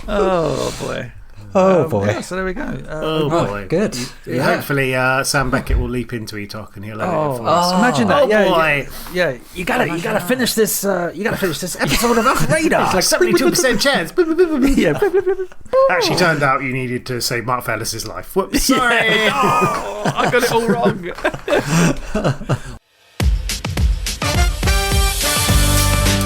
Oh boy. Oh boy. Yeah, so there we go. Oh boy. Good. Hopefully Sam Beckett will leap into E-Talk and he'll edit it for us. Imagine that. Oh boy. Yeah. You gotta finish this. You gotta finish this episode of Off Radar. It's like 72% chance. Yeah. Actually, turned out you needed to save Mark Fellis's life. Whoops. Sorry. Oh, I got it all wrong.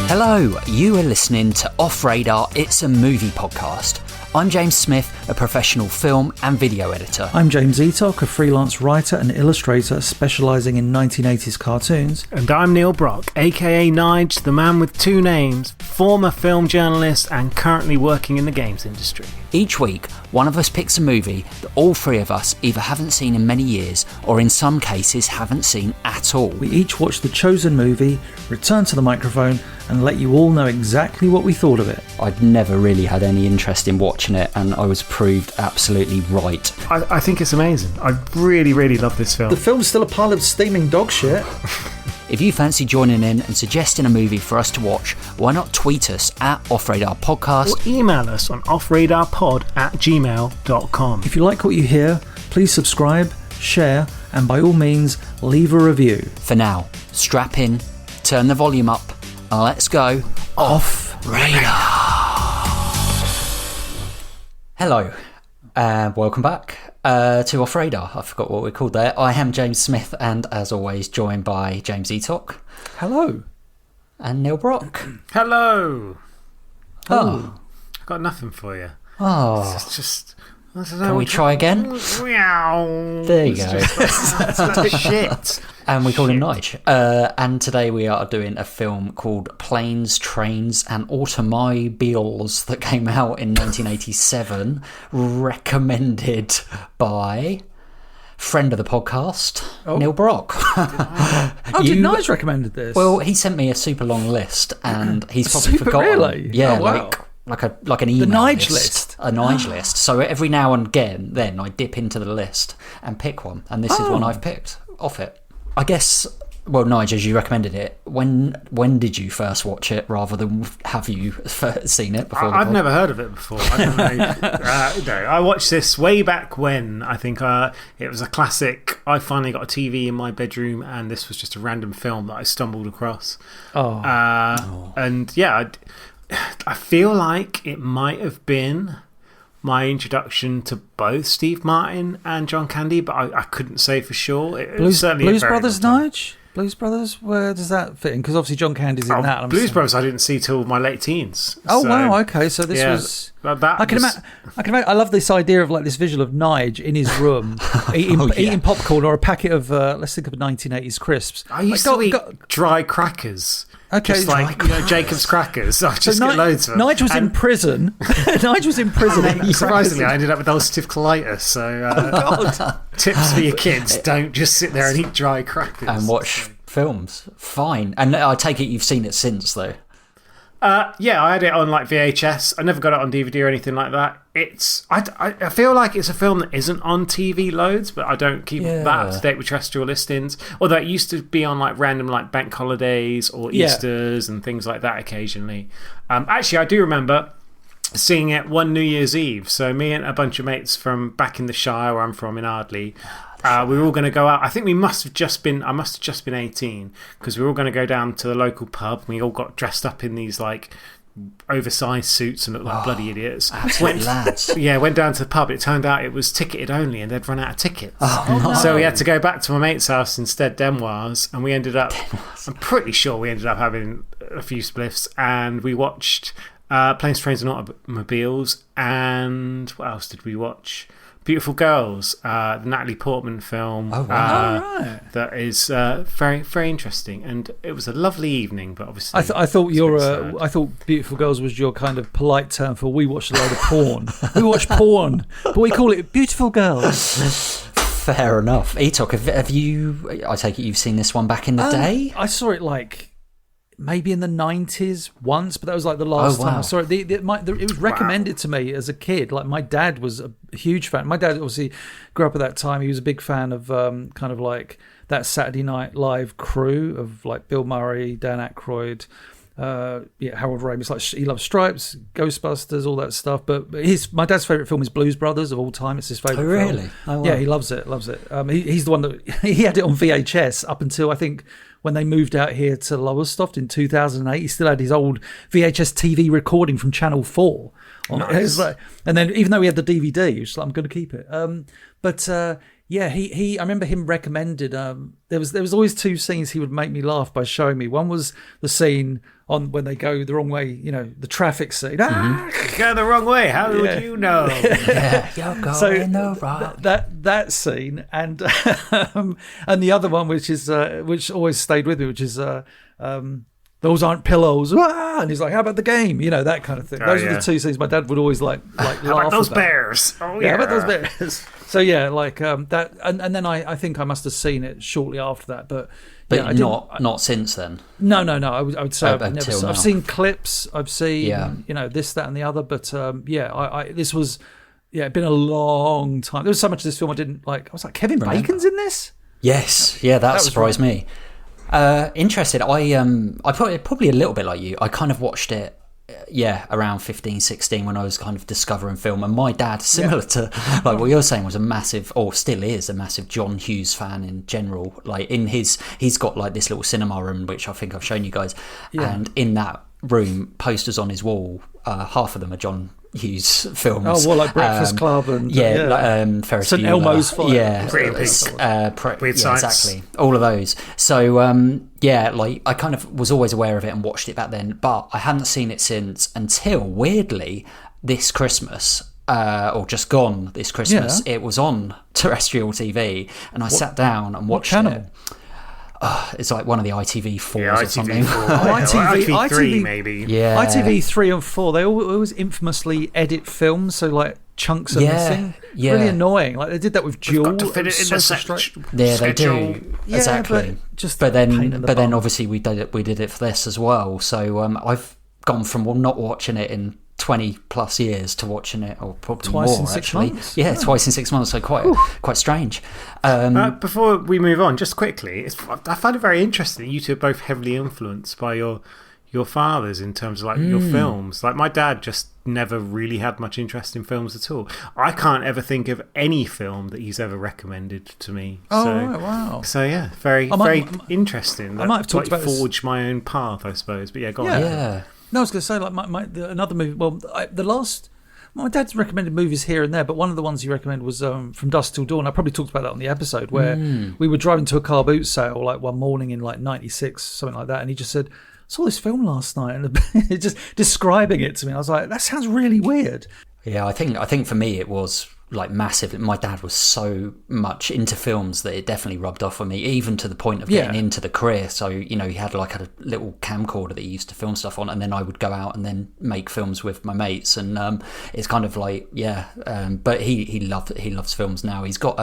Hello, you are listening to Off Radar, It's a Movie podcast. I'm James Smith, a professional film and video editor. I'm James Eatock, a freelance writer and illustrator specialising in 1980s cartoons. And I'm Neil Brock, aka NIGE, the man with two names, former film journalist and currently working in the games industry. Each week, one of us picks a movie that all three of us either haven't seen in many years or in some cases haven't seen at all. We each watch the chosen movie, return to the microphone and let you all know exactly what we thought of it. I'd never really had any interest in watching it and I was proved absolutely right. I think it's amazing. I really, really love this film. The film's still a pile of steaming dog shit. If you fancy joining in and suggesting a movie for us to watch, why not tweet us at Off-Radar Podcast or email us on offradarpod@gmail.com. If you like what you hear, please subscribe, share, and by all means, leave a review. For now, strap in, turn the volume up, and let's go Off Radar. Hello, and welcome back to Off Radar. I forgot what we're called there. I am James Smith, and as always, joined by James Eatock. Hello. And Neil Brock. Hello. Oh. I've got nothing for you. Oh. It's just... I don't know. Can we try again? There you go. That's shit. And we call him NIGE. And today we are doing a film called Planes, Trains and Automobiles that came out in 1987, recommended by friend of the podcast, Neil Brock. Did NIGE recommended this? Well, he sent me a super long list and he's probably forgotten. Really? Yeah, oh, wow. like an email the NIGE list. A NIGE list. So every now and again, then I dip into the list and pick one. And this is one I've picked off it. I guess, well, Nigel, as you recommended it, when did you first watch it rather than have you seen it before? I've never heard of it before. I don't know. No, I watched this way back when. I think it was a classic. I finally got a TV in my bedroom and this was just a random film that I stumbled across. And yeah, I feel like it might have been my introduction to both Steve Martin and John Candy, but I couldn't say for sure. Blues Brothers, Nige? Blues Brothers, where does that fit in? Because obviously John Candy's in that. Blues Brothers I didn't see till my late teens. Oh, so, wow, okay. So this was... I can imagine. I love this idea of like this visual of Nige in his room eating popcorn or a packet of, let's think of 1980s crisps. I used to eat dry crackers. Okay, just like Jacob's crackers. I just get loads of them. Nige was in prison. Nige was in prison. Surprisingly, I ended up with ulcerative colitis. So, tips for your kids: don't just sit there and eat dry crackers and watch films. Fine. And I take it you've seen it since, though. Yeah, I had it on like VHS. I never got it on DVD or anything like that. I feel like it's a film that isn't on TV loads, but I don't keep that up to date with terrestrial listings. Although it used to be on like random like bank holidays or Easters and things like that occasionally. Actually, I do remember seeing it one New Year's Eve. So me and a bunch of mates from back in the Shire, where I'm from in Ardleigh, we were all going to go out. I think I must have just been 18 because we were all going to go down to the local pub. We all got dressed up in these like oversized suits and looked like bloody idiots. Lads. Yeah, went down to the pub. It turned out it was ticketed only and they'd run out of tickets. So we had to go back to my mate's house instead, Denwars, and we ended up, I'm pretty sure we ended up having a few spliffs and we watched Planes, Trains and Automobiles. And what else did we watch? Beautiful Girls, the Natalie Portman film. Oh, wow. That is very, very interesting. And it was a lovely evening, but obviously. I thought Beautiful Girls was your kind of polite term for we watched a load of porn. We watch porn, but we call it Beautiful Girls. Fair enough. Eatock, have you. I take it you've seen this one back in the day? I saw it like. Maybe in the 90s once, but that was like the last time I saw it. It was recommended to me as a kid. Like my dad was a huge fan. My dad obviously grew up at that time. He was a big fan of kind of like that Saturday Night Live crew of like Bill Murray, Dan Aykroyd, Harold Ramis, like he loves Stripes, Ghostbusters, all that stuff. But my dad's favourite film is Blues Brothers of all time. It's his favourite film. Really? Oh, wow. Yeah, he loves it. He's the one that he had it on VHS up until I think when they moved out here to Lowestoft in 2008. He still had his old VHS TV recording from Channel 4. Nice. And then even though he had the DVD, he was like, I'm going to keep it. He I remember him recommended. There was always two scenes he would make me laugh by showing me. One was the scene on when they go the wrong way, the traffic scene. Go the wrong way. How would you know? You're going the wrong. That scene and and the other one, which always stayed with me, which is those aren't pillows. And he's like, how about the game? That kind of thing. Those are the two scenes my dad would always like laugh how about those about. bears? Oh yeah. How about those bears? So yeah, that, and then I think I must have seen it shortly after that, but not since then. No. I would say I've seen clips. I've seen this, that, and the other. But this was it'd been a long time. There was so much of this film I didn't like. I was like, Kevin Bacon's in this? Yes, that surprised me. Interested. I probably a little bit like you. I kind of watched it. Around 15, 16 when I was kind of discovering film, and my dad, similar to like what you're saying, was a massive, or still is a massive John Hughes fan in general. Like he's got like this little cinema room which I think I've shown you guys, and in that room, posters on his wall, half of them are John Hughes films. Oh, well, like Breakfast Club and like, Ferris St. Bueller. Elmo's Fire. Weird Science. Exactly, all of those. So like I kind of was always aware of it and watched it back then, but I hadn't seen it since until weirdly this Christmas. Or just gone this Christmas. It was on terrestrial TV, and I sat down and watched it. It's like one of the ITV4s or something. ITV3 maybe. Yeah. ITV3 and 4, they always infamously edit films, so like chunks are missing. Yeah. Really annoying. Like they did that with Duel. Got to fit it in the schedule. They do. Exactly. But then obviously we did it for this as well. So I've gone from not watching it in 20 plus years to watching it, or probably twice more in 6 actually. months. Yeah, twice in 6 months. So quite strange. Before we move on, just quickly, I find it very interesting that you two are both heavily influenced by your fathers in terms of like your films. Like my dad just never really had much interest in films at all. I can't ever think of any film that he's ever recommended to me. Wow. So yeah, very interesting. I might have talked about forge my own path, I suppose. But yeah, go on. Yeah. No, I was going to say like another movie. Well, my dad's recommended movies here and there, but one of the ones he recommended was From Dusk Till Dawn. I probably talked about that on the episode where we were driving to a car boot sale like one morning in like '96, something like that, and he just said, I saw this film last night, and just describing it to me, I was like, that sounds really weird. Yeah, I think for me it was like massive. My dad was so much into films that it definitely rubbed off on me, even to the point of getting into the career. So he had like a little camcorder that he used to film stuff on, and then I would go out and then make films with my mates, and it's kind of like but he loves films now. He's got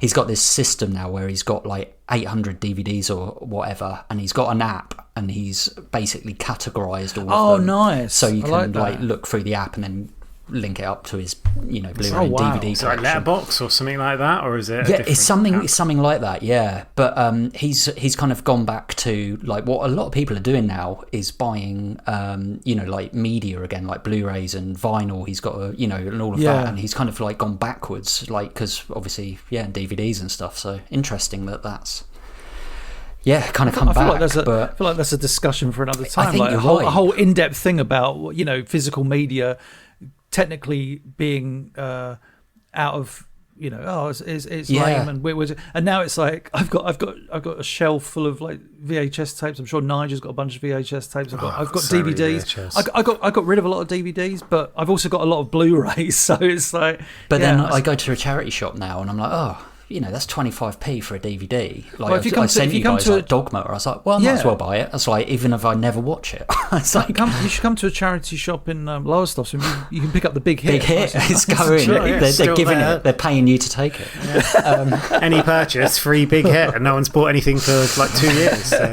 he's got this system now where he's got like 800 DVDs or whatever, and he's got an app, and he's basically categorized all of them. Oh, nice! So you can like look through the app and then link it up to his Blu-ray and DVD collection. Is it like Letterboxd or something like that, or is it? It's something like that. Yeah, but he's kind of gone back to like what a lot of people are doing now is buying like media again, like Blu-rays and vinyl. He's got and all of that, and he's kind of like gone backwards, like because obviously and DVDs and stuff. So interesting that's. Yeah, kind of come back. I feel like that's a discussion for another time. I think like a whole in-depth thing about physical media technically being out of it's lame and weird, and now it's like I've got a shelf full of like VHS tapes. I'm sure Nigel's got a bunch of VHS tapes. I've got so DVDs. I got rid of a lot of DVDs, but I've also got a lot of Blu-rays. So it's like, but then I go to a charity shop now, and I'm like, that's 25p for a DVD. Like, well, I sent you guys like Dogma. I was like, well, I might as well buy it. It's like, even if I never watch it. It's like, you should come to a charity shop in Lowestoft, and you can pick up the Big Hit. Big Hit is going. They're giving it. They're paying you to take it. Yeah. Any purchase, free Big Hit, and no one's bought anything for like 2 years. So.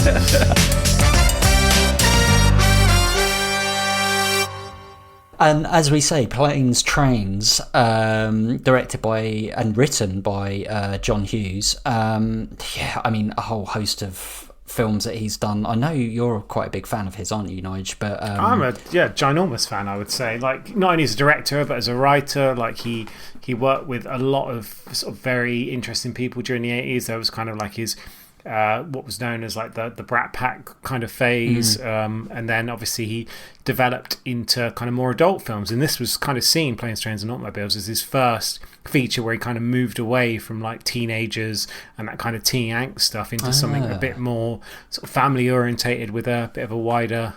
And as we say, Planes, Trains, directed by and written by John Hughes. A whole host of films that he's done. I know you're quite a big fan of his, aren't you, Nige? But I'm a ginormous fan, I would say. Like, not only as a director but as a writer. Like, he worked with a lot of sort of very interesting people during the 80s. There was kind of like his what was known as like the Brat Pack kind of phase, and then obviously he developed into kind of more adult films, and this was kind of seen, Planes, Trains and Automobiles, as his first feature where he kind of moved away from like teenagers and that kind of teen angst stuff into something a bit more sort of family orientated with a bit of a wider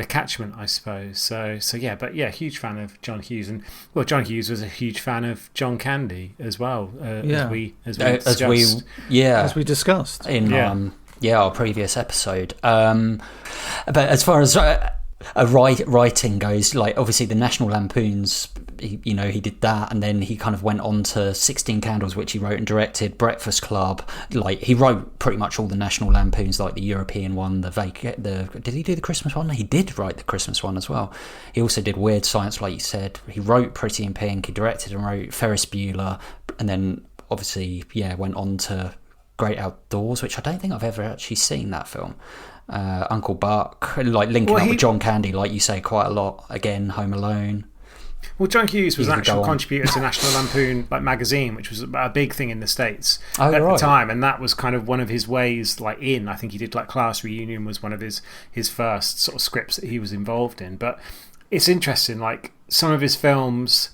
catchment, I suppose. So yeah, but yeah, huge fan of John Hughes, and well, John Hughes was a huge fan of John Candy as well, as we discussed in our previous episode. But as far as writing goes, like obviously the National Lampoons, he did that, and then he kind of went on to 16 Candles, which he wrote and directed, Breakfast Club. Like, he wrote pretty much all the National Lampoons, like the European one, did he do the Christmas one? He did write the Christmas one as well. He also did Weird Science, like you said. He wrote Pretty in Pink, he directed and wrote Ferris Bueller, and then obviously went on to Great Outdoors, which I don't think I've ever actually seen that film. Uncle Buck, like linking up with John Candy, like you say, quite a lot. Again, Home Alone. Well, John Hughes was an actual contributor to National Lampoon magazine, which was a big thing in the States at the time, and that was kind of one of his ways. Like, I think he did like Class Reunion was one of his first sort of scripts that he was involved in. But it's interesting, like some of his films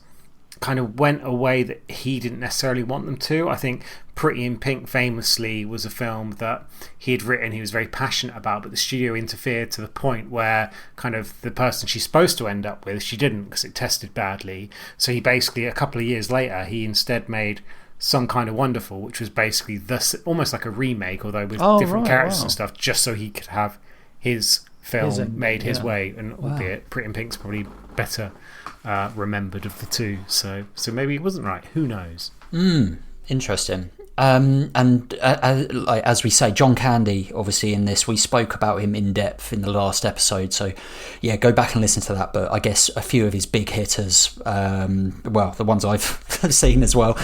kind of went a way that he didn't necessarily want them to. I think Pretty in Pink famously was a film that he had written, he was very passionate about, but the studio interfered to the point where kind of the person she's supposed to end up with, she didn't, because it tested badly. So he basically, a couple of years later, he instead made Some Kind of Wonderful, which was basically almost like a remake, although with different characters and stuff, just so he could have his film made his way, and albeit Pretty in Pink's probably better remembered of the two, so maybe it wasn't right, who knows. Interesting. And like, as we say, John Candy, obviously in this, we spoke about him in depth in the last episode, so yeah, go back and listen to that. But I guess a few of his big hitters, well, the ones I've seen as well,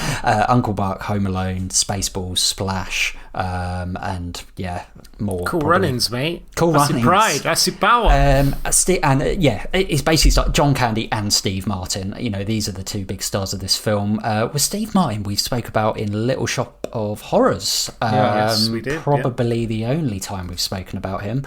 Uncle Buck, Home Alone, Spaceballs, Splash, and yeah, more. Cool probably. Runnings, mate. Cool that's Runnings. That's your pride. That's your power. It's basically like John Candy and Steve Martin. These are the two big stars of this film. With Steve Martin, we spoke about in Little Shop of Horrors. Yes, we did. Probably the only time we've spoken about him.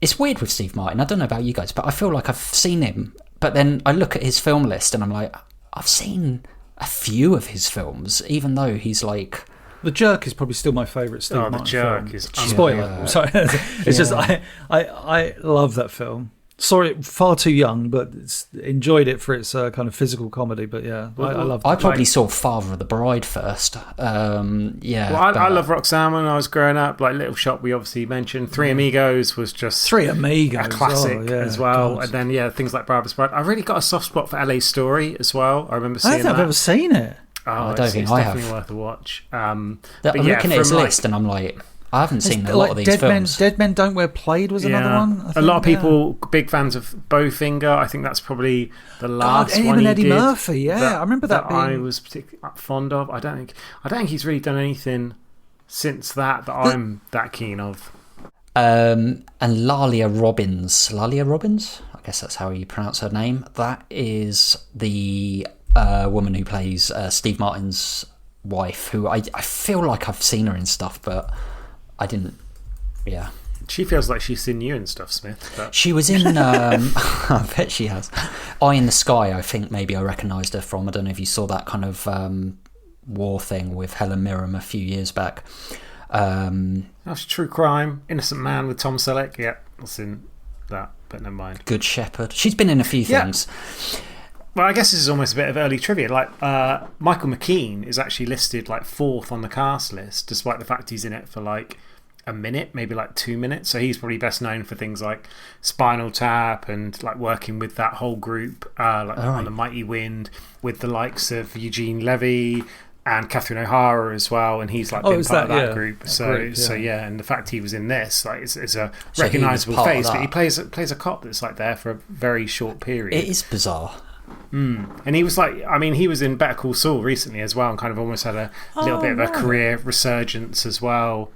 It's weird with Steve Martin. I don't know about you guys, but I feel like I've seen him. But then I look at his film list and I'm like, I've seen a few of his films, even though he's like... The Jerk is probably still my favourite Steve Martin The Jerk film. is... Spoiler. Sorry. It's just, I love that film. Saw it far too young, but enjoyed it for its kind of physical comedy. But yeah, I loved it. I probably saw Father of the Bride first. I love Roxanne when I was growing up. Like Little Shop, we obviously mentioned. Three Amigos was just Three Amigos, a classic as well. God. And then things like Barbara's Bride. I really got a soft spot for LA Story as well. I remember seeing that. I don't think I've ever seen it. I don't think I have. It's definitely worth a watch. I'm looking at his list and I'm like, I haven't seen a lot of these films. Dead Men Don't Wear Plaid was another one. A lot of people big fans of Bowfinger. I think that's probably the last one he Eddie did. Murphy, I remember that being... I was particularly fond of. I don't think he's really done anything since that I'm that keen of. And Lalia Robbins, I guess that's how you pronounce her name. That is the woman who plays Steve Martin's wife, who I feel like I've seen her in stuff, but I didn't. Yeah, she feels like she's seen you and stuff, Smith. But... She was in. I bet she has. Eye in the Sky. I think maybe I recognised her from. I don't know if you saw that kind of war thing with Helen Mirren a few years back. That's True Crime, Innocent Man with Tom Selleck. Yeah, I've seen that, but never mind. Good Shepherd. She's been in a few things. Well, I guess this is almost a bit of early trivia. Like, Michael McKean is actually listed like 4th on the cast list, despite the fact he's in it for like a minute, maybe like 2 minutes. So he's probably best known for things like Spinal Tap and like working with that whole group, on The Mighty Wind, with the likes of Eugene Levy and Catherine O'Hara as well. And he's like been part of that group. So and the fact he was in this, like, it's a recognisable face, but he plays a cop that's like there for a very short period. It is bizarre. And he was like, I mean, he was in Better Call Saul recently as well, and kind of almost had a little bit of a career resurgence as well.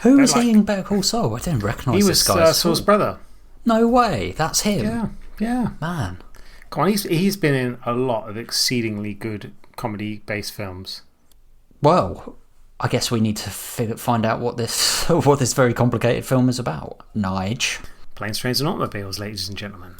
Who was he in Better Call Saul? I didn't recognise this guy. He was Saul's brother. No way, that's him. Yeah. Man. Come on, he's been in a lot of exceedingly good comedy-based films. Well, I guess we need to find out what this very complicated film is about. NIGE. Planes, Trains and Automobiles, ladies and gentlemen.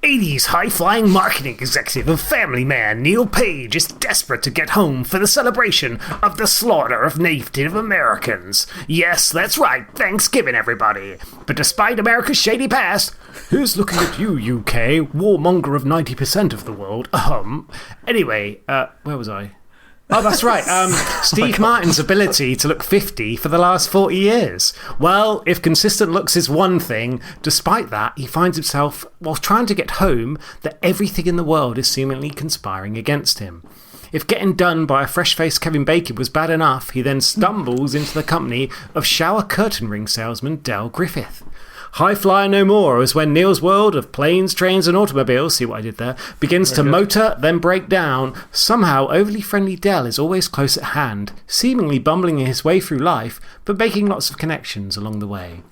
80s high-flying marketing executive and family man Neil Page is desperate to get home for the celebration of the slaughter of Native Americans. Yes, that's right, Thanksgiving, everybody. But despite America's shady past, who's looking at you, UK, warmonger of 90% of the world? Anyway, where was I? Oh, that's right. Steve Martin's ability to look 50 for the last 40 years. Well, if consistent looks is one thing, despite that, he finds himself, while trying to get home, that everything in the world is seemingly conspiring against him. If getting done by a fresh-faced Kevin Bacon was bad enough, he then stumbles into the company of shower curtain ring salesman Del Griffith. High Flyer No More is when Neil's world of planes, trains and automobiles, see what I did there, begins to motor, then break down. Somehow, overly friendly Del is always close at hand, seemingly bumbling his way through life, but making lots of connections along the way.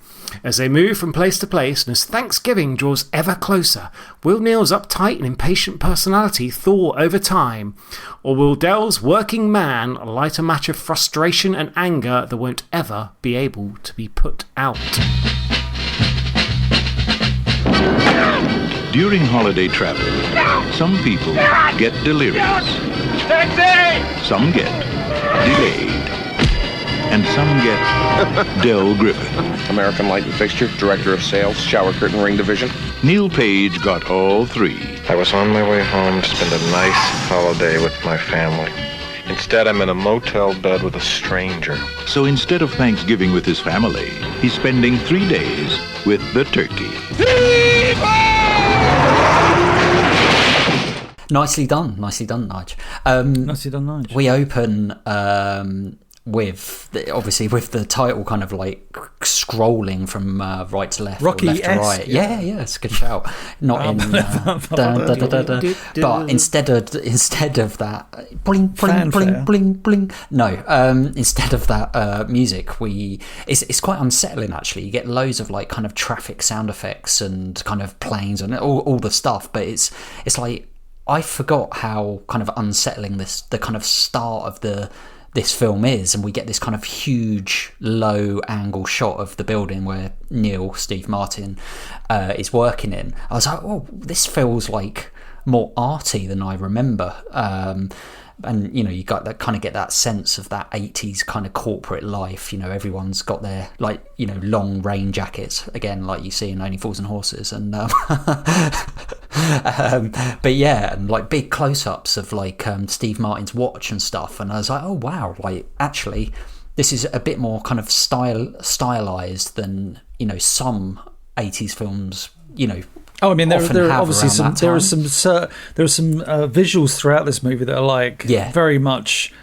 As they move from place to place, and as Thanksgiving draws ever closer, will Neil's uptight and impatient personality thaw over time? Or will Del's working man light a match of frustration and anger that won't ever be able to be put out? During holiday travel, some people get delirious, some get delayed, and some get Del Griffith. American Light and Fixture, Director of Sales, Shower Curtain Ring Division. Neil Page got all three. I was on my way home to spend a nice holiday with my family. Instead, I'm in a motel bed with a stranger. So instead of Thanksgiving with his family, he's spending 3 days with the turkey. Nicely done, Nige. Nicely done, Nige. We open with the title kind of like scrolling from right to left, Rocky or left to right. Yeah, it's a good shout. Not in, but instead of that, bling bling bling bling bling. No, instead of that music, it's quite unsettling actually. You get loads of like kind of traffic sound effects and kind of planes and all the stuff, but it's like I forgot how kind of unsettling the kind of start of this film is, and we get this kind of huge low angle shot of the building where Steve Martin is working in. I was like, oh, this feels like more arty than I remember. And you got that kind of get that sense of that 80s kind of corporate life. Everyone's got their like long rain jackets again, like you see in Only Fools and Horses, and but yeah, and like big close-ups of like Steve Martin's watch and stuff. And I was like, oh wow, like actually this is a bit more kind of stylized than some 80s films. Oh, I mean, there are obviously some visuals throughout this movie that are like very much.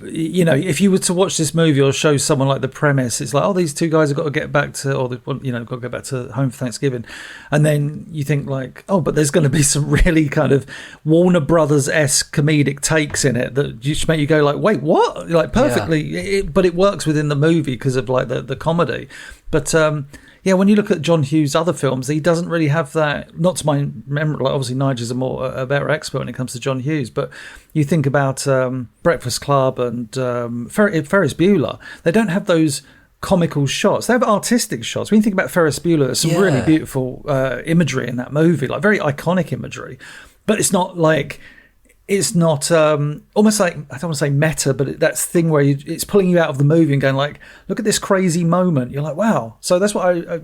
If you were to watch this movie or show someone like the premise, it's like, oh, these two guys have got to get back to, got to go back to home for Thanksgiving, and then you think like, oh, but there's going to be some really kind of Warner Brothers-esque comedic takes in it that just make you go like, wait, what? Like perfectly, but it works within the movie because of like the comedy, but. When you look at John Hughes' other films, he doesn't really have that. Not to my memory, like obviously Nige is a better expert when it comes to John Hughes. But you think about Breakfast Club and Ferris Bueller. They don't have those comical shots. They have artistic shots. When you think about Ferris Bueller, there's some really beautiful imagery in that movie, like very iconic imagery. But it's not like. It's not almost like, I don't want to say meta, but that's the thing where it's pulling you out of the movie and going like, look at this crazy moment. You're like, wow. So that's what I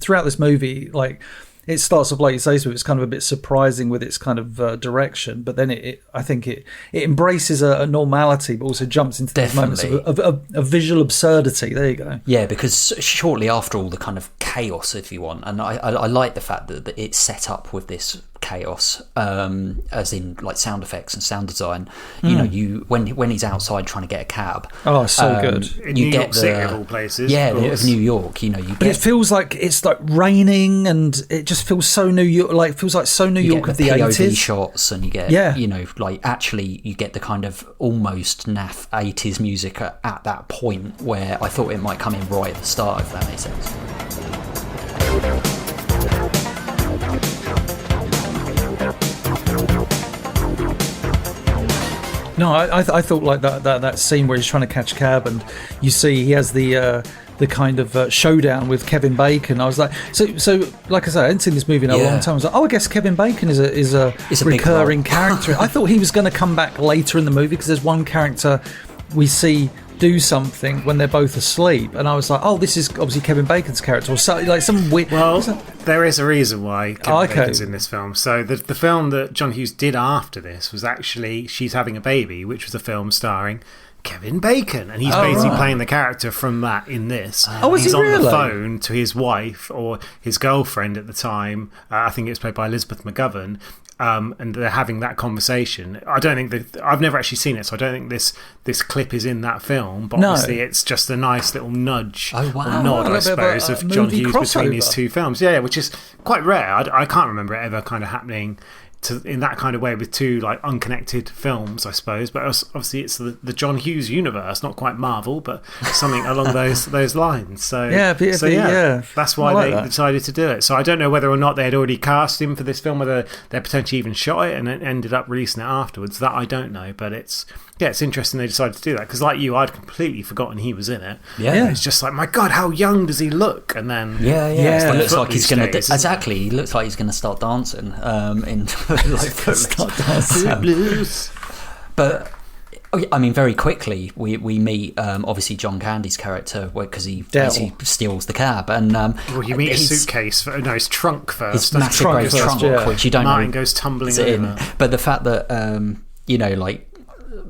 throughout this movie, like it starts off like you say, so it's kind of a bit surprising with its kind of direction, but then I think it embraces a normality, but also jumps into these moments of visual absurdity. There you go. Yeah, because shortly after all the kind of chaos, if you want, and I like the fact that it's set up with this chaos, as in like sound effects and sound design. You know, when he's outside trying to get a cab. Oh, so good. In New York City, of all places. Yeah, of New York. You know, you But get. it feels like it's like raining, and it just feels so New York. Like it feels like so New York of the POV 80s. shots, and you get, you know, like actually you get the kind of almost naff 80s music at that point where I thought it might come in right at the start, if that makes sense. No, I thought like that scene where he's trying to catch a cab, and you see he has the kind of showdown with Kevin Bacon. I was like, so like I said, I hadn't seen this movie in a long time. I was like, oh, I guess Kevin Bacon is a recurring character. I thought he was going to come back later in the movie because there's one character we see do something when they're both asleep, and I was like, oh, this is obviously Kevin Bacon's character, or so, like some weird. Well, there is a reason why Kevin Bacon's in this film. So the film that John Hughes did after this was actually She's Having a Baby, which was a film starring Kevin Bacon, and he's basically playing the character from that in this. He's on the phone to his wife or his girlfriend at the time. I think it was played by Elizabeth McGovern. And they're having that conversation. I don't think I've never actually seen it, so I don't think this clip is in that film. But obviously, it's just a nice little nudge, or nod, I suppose, of John Hughes between his two films. Yeah, which is quite rare. I can't remember it ever kind of happening in that kind of way with two like unconnected films, I suppose. But obviously, it's the John Hughes universe, not quite Marvel, but something along those lines. So that's why they decided to do it. So I don't know whether or not they had already cast him for this film, whether they potentially even shot it and then ended up releasing it afterwards. That I don't know, but it's interesting they decided to do that, because like you, I'd completely forgotten he was in it. It's just like, my God, how young does he look? And then it looks like he's going to exactly. He looks like he's going to start dancing in start dancing blues. But I mean, very quickly we meet obviously John Candy's character, because he steals the cab, and you meet his suitcase, his trunk first, his massive grey trunk, which you don't Martin know goes tumbling over. But the fact that you know, like,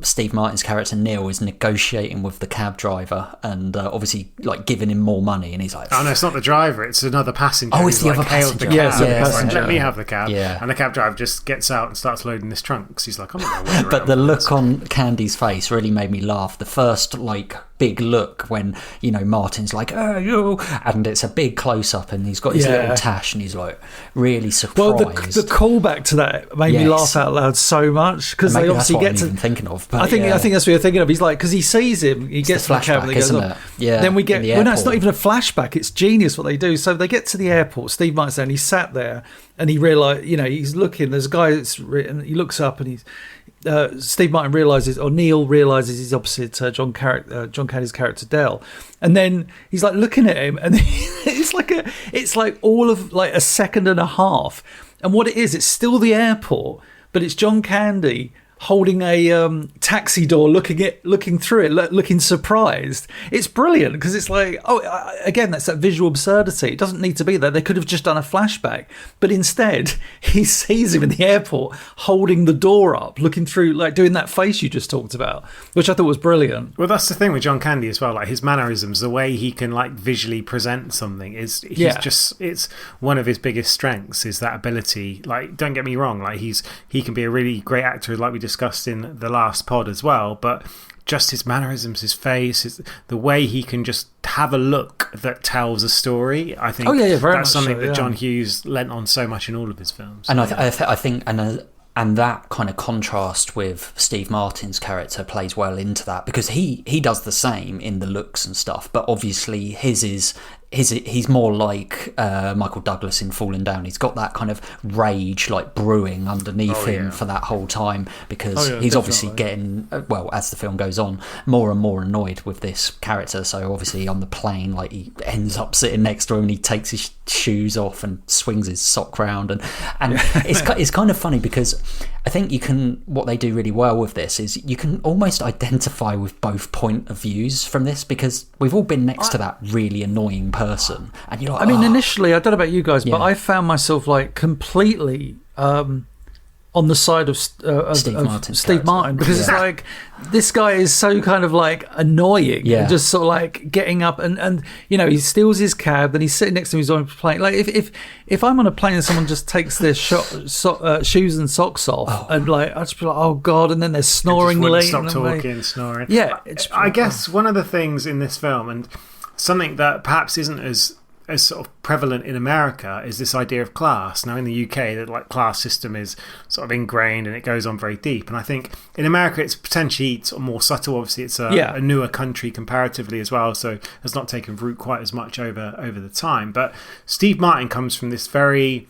Steve Martin's character Neil is negotiating with the cab driver, and obviously like giving him more money, and he's like, oh no, it's not the driver, it's another passenger. Oh, it's the other passenger. Like, let me have the cab. And the cab driver just gets out and starts loading this trunk, because he's like, I'm not going to But the look on Candy's face really made me laugh. The first like big look when, you know, Martin's like, oh, you, and it's a big close up, and he's got his little tash, and he's like really surprised. Well, the callback to that made me laugh out loud so much, because they obviously get to thinking of. But I think that's what you're thinking of. He's like, because he sees him, he gets the to the cab, and he goes, isn't it? Yeah. Then we get, well, no, it's not even a flashback. It's genius what they do. So they get to the airport. Steve Martin's there, and he's sat there, and he realized, you know, he's looking. There's a guy that's written. He looks up, and he's. Steve Martin realizes, or Neil realizes, he's opposite John Candy's character Dell, and then he's like looking at him, and it's like all of like a second and a half, and what it is, it's still the airport, but it's John Candy holding a taxi door, looking through it, looking surprised. It's brilliant, because it's like, again, that's that visual absurdity. It doesn't need to be there. They could have just done a flashback, but instead he sees him in the airport holding the door up, looking through, like doing that face you just talked about, which I thought was brilliant. Well, that's the thing with John Candy as well, like his mannerisms, the way he can like visually present something it's one of his biggest strengths, is that ability. Like, don't get me wrong, like he can be a really great actor, like we discussed in the last pod as well, but just his mannerisms, his face, the way he can just have a look that tells a story, I think that's something that John Hughes lent on so much in all of his films. And I think and that kind of contrast with Steve Martin's character plays well into that, because he does the same in the looks and stuff, but obviously he's more like Michael Douglas in Falling Down. He's got that kind of rage like brewing underneath him for that whole time, because he's obviously getting, well, as the film goes on, more and more annoyed with this character. So obviously on the plane, like, he ends up sitting next to him, and he takes his shoes off and swings his sock round, and it's kind of funny, because I think what they do really well with this is you can almost identify with both point of views from this, because we've all been next to that really annoying person, and you're like, I mean, initially, I don't know about you guys, but I found myself like completely on the side of Steve Martin, because it's like, this guy is so kind of like annoying, and just sort of like getting up and you know, he steals his cab, then he's sitting next to his own plane. Like if I'm on a plane and someone just takes their shoes and socks off, and like, I'd just be like, oh god, and then they're snoring late. Stop talking, snoring. Yeah, I guess one of the things in this film, and something that perhaps isn't as sort of prevalent in America, is this idea of class. Now in the UK, the like class system is sort of ingrained and it goes on very deep. And I think in America it's potentially sort of more subtle. Obviously, it's a newer country comparatively as well, so it's not taken root quite as much over the time. But Steve Martin comes from this very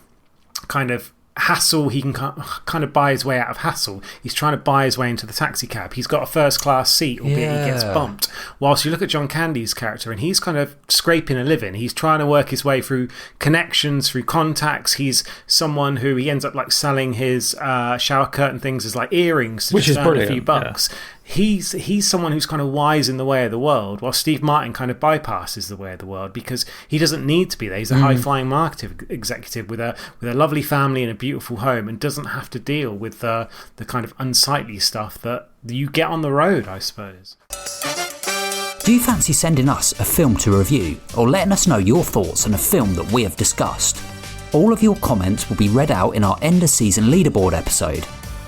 kind of hassle. He can kind of buy his way out of hassle. He's trying to buy his way into the taxi cab. He's got a first class seat, albeit he gets bumped. Whilst you look at John Candy's character, and he's kind of scraping a living. He's trying to work his way through connections, through contacts. He's someone who he ends up like selling his shower curtain things as like earrings to which is brilliant. A few bucks. Yeah. He's someone who's kind of wise in the way of the world, while Steve Martin kind of bypasses the way of the world because he doesn't need to be there. He's a high-flying marketing executive with a lovely family and a beautiful home, and doesn't have to deal with the kind of unsightly stuff that you get on the road, I suppose. Do you fancy sending us a film to review, or letting us know your thoughts on a film that we have discussed? All of your comments will be read out in our end-of-season leaderboard episode.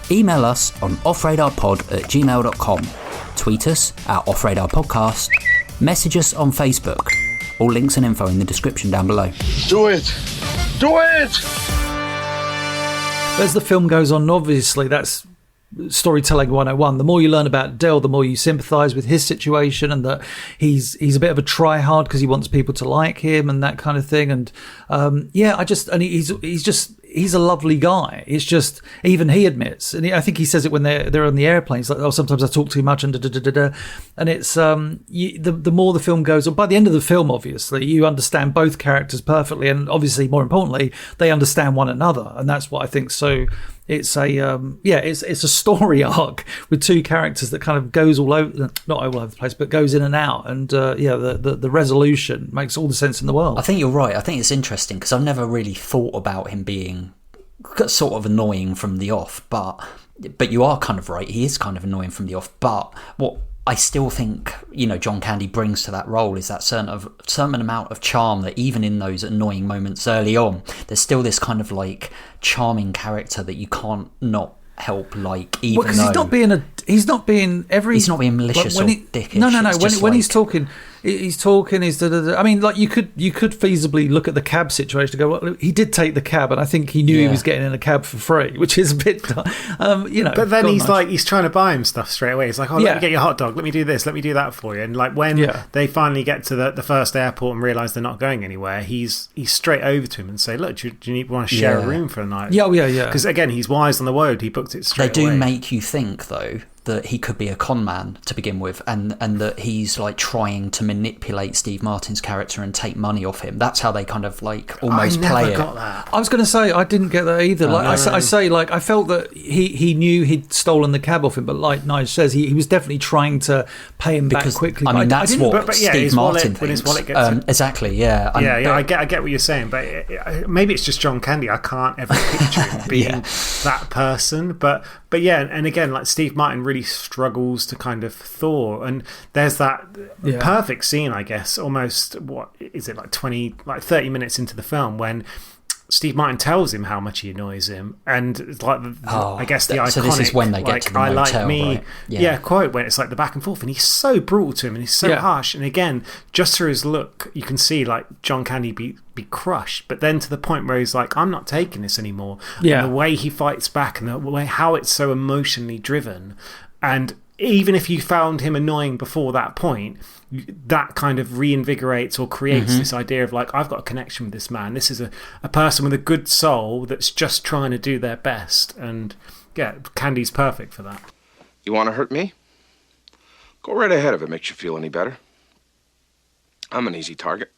Email us on offradarpod@gmail.com, tweet us at offradarpodcast, message us on Facebook. All links and info in the description down below. Do it! Do it! As the film goes on, obviously that's storytelling 101. The more you learn about Dell, the more you sympathise with his situation, and that he's a bit of a try-hard because he wants people to like him and that kind of thing. And he's a lovely guy. It's just, even he admits, and I think he says it when they're on the airplane. He's like, oh, sometimes I talk too much, and and it's the more the film goes on. By the end of the film, obviously, you understand both characters perfectly, and obviously, more importantly, they understand one another, and that's what I think. So it's it's a story arc with two characters that kind of goes all over, not all over the place, but goes in and out, and the resolution makes all the sense in the world. I think you're right. I think it's interesting because I've never really thought about him being sort of annoying from the off, but you are kind of right. He is kind of annoying from the off, but what I still think, you know, John Candy brings to that role is that certain amount of charm that even in those annoying moments early on, there's still this kind of like charming character that you can't not help like, even because he's not being malicious or dickish. No. When he's talking, I mean, like you could feasibly look at the cab situation to go, well, he did take the cab, and I think he knew he was getting in a cab for free, which is a bit, But then he's trying to buy him stuff straight away. He's like, oh, let me get your hot dog. Let me do this. Let me do that for you. And like when they finally get to the first airport and realise they're not going anywhere, he's straight over to him and say, look, do you want to share a room for a night? Yeah. Because again, he's wise on the road. He booked it straight away. They do make you think though that he could be a con man to begin with, and that he's like trying to manipulate Steve Martin's character and take money off him. That's how they kind of like almost play it. I never got that. I was going to say I didn't get that either. I felt that he knew he'd stolen the cab off him, but like Nige says, he was definitely trying to pay him back quickly. I mean, that's what Steve Martin thinks. When his wallet gets exactly, yeah. I get what you're saying, but maybe it's just John Candy. I can't ever picture him being that person, but yeah, and again, like Steve Martin really struggles to kind of thaw, and there's that perfect scene, I guess, almost, what is it, like 30 minutes into the film, when Steve Martin tells him how much he annoys him, and it's like I guess the iconic, so this is when they get to the motel, like me, right? Quote, when it's like the back and forth, and he's so brutal to him, and he's so harsh, and again, just through his look, you can see like John Candy be crushed, but then to the point where he's like, I'm not taking this anymore. And the way he fights back, and the way how it's so emotionally driven, and even if you found him annoying before that point, that kind of reinvigorates or creates this idea of like, I've got a connection with this man. This is a person with a good soul that's just trying to do their best. And yeah, Candy's perfect for that. You want to hurt me? Go right ahead if it makes you feel any better. I'm an easy target.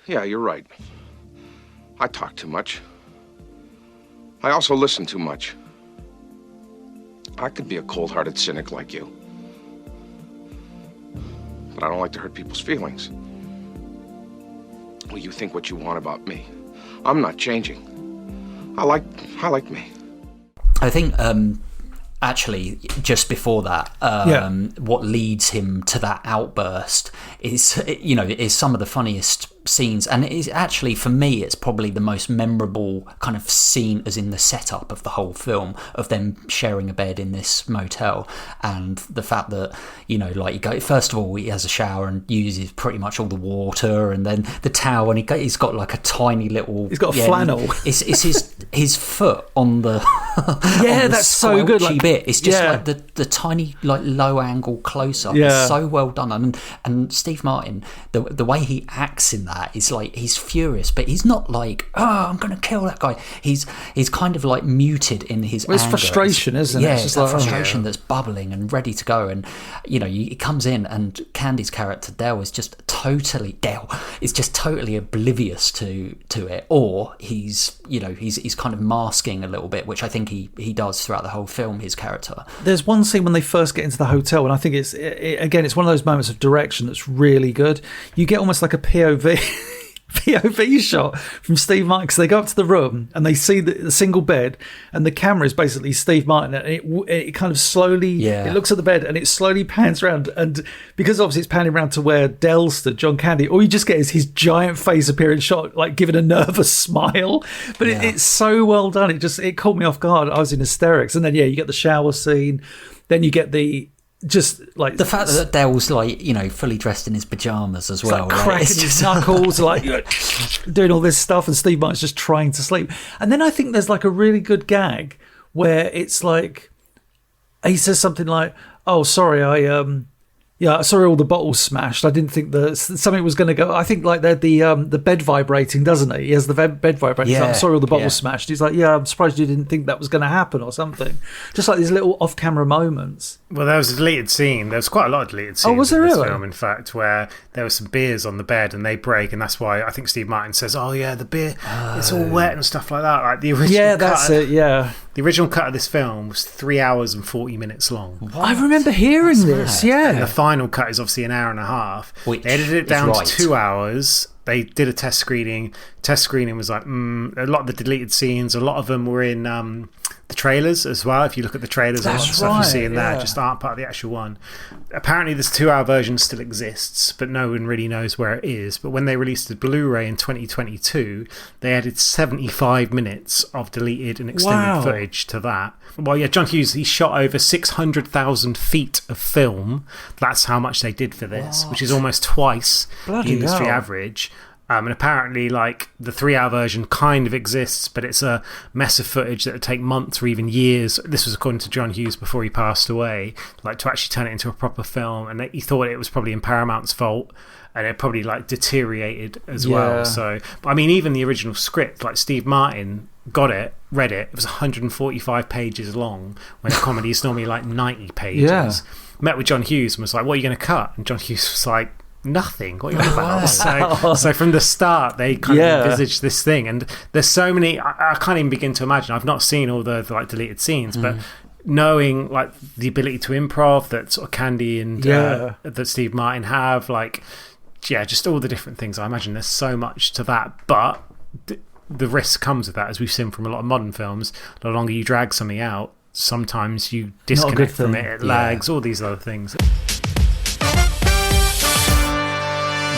Yeah, you're right. I talk too much. I also listen too much. I could be a cold-hearted cynic like you. But I don't like to hurt people's feelings. Well, you think what you want about me. I'm not changing. I like me. I think actually just before that, what leads him to that outburst is some of the funniest scenes, and it is actually, for me, it's probably the most memorable kind of scene, as in the setup of the whole film, of them sharing a bed in this motel, and the fact that first of all, he has a shower and uses pretty much all the water, and then the towel, and he's got like a tiny little, he's got a flannel. It's his foot on the on the that's so good. Like, bit. It's just like the tiny like low angle close up. It's so well done, and Steve Martin, the way he acts in that is like, he's furious, but he's not like, oh, I'm gonna kill that guy. He's kind of like muted in his anger. It's frustration, isn't it? Yeah, it's that frustration that's bubbling and ready to go. And he comes in, and Candy's character Dell is just totally oblivious to it, or he's kind of masking a little bit, which I think he does throughout the whole film, his character. There's one scene when they first get into the hotel, and I think it's one of those moments of direction that's really good. You get almost like a POV shot from Steve Martin, because they go up to the room and they see the single bed, and the camera is basically Steve Martin, and it kind of slowly it looks at the bed and it slowly pans around, and because obviously it's panning around to where Dell stood, John Candy, all you just get is his giant face appearing shot, like giving a nervous smile, but it's so well done. It caught me off guard. I was in hysterics. And then you get the shower scene, then you get the just like the fact that Dell's like fully dressed in his pajamas as well, like cracking his knuckles, like doing all this stuff, and Steve Martin's just trying to sleep. And then I think there's like a really good gag where it's like he says something like, "Oh, sorry, sorry, all the bottles smashed. I didn't think something was going to go." I think like the bed vibrating, doesn't he? He has the bed vibrating. Yeah, I'm sorry, all the bottles smashed. He's like, "Yeah, I'm surprised you didn't think that was going to happen," or something. Just like these little off-camera moments. Well, there was a deleted scene. There was quite a lot of deleted scenes was there in this really? film, in fact, where there were some beers on the bed and they break, and that's why I think Steve Martin says, "Oh yeah, the beer, it's all wet and stuff like that." Like the original the original cut of this film was 3 hours and 40 minutes long. What? I remember hearing this. Yeah, and the final cut is obviously an hour and a half. They edited it down to 2 hours. They did a test screening. Test screening was like a lot of the deleted scenes. A lot of them were in the trailers as well. If you look at the trailers, a lot of stuff you see in there just aren't part of the actual one. Apparently, this 2-hour version still exists, but no one really knows where it is. But when they released the Blu-ray in 2022, they added 75 minutes of deleted and extended footage to that. Well, John Hughes, he shot over 600,000 feet of film. That's how much they did for this, which is almost twice the industry average. And apparently, like, the 3-hour version kind of exists, but it's a mess of footage that would take months or even years. This was according to John Hughes before he passed away, like, to actually turn it into a proper film. And he thought it was probably in Paramount's fault, and it probably like deteriorated as well. So, but I mean, even the original script, like Steve Martin got it, read it. It was 145 pages long, when a comedy is normally like 90 pages. Met with John Hughes and was like, "What are you going to cut?" And John Hughes was like, "Nothing. What are you on about?" So from the start, they kind of envisaged this thing, and there's so many. I can't even begin to imagine. I've not seen all the like deleted scenes, but knowing like the ability to improv that sort of Candy and that Steve Martin have, like, just all the different things. I imagine there's so much to that, but the risk comes with that, as we've seen from a lot of modern films. The longer you drag something out, sometimes you disconnect from it. It lags. All these other things.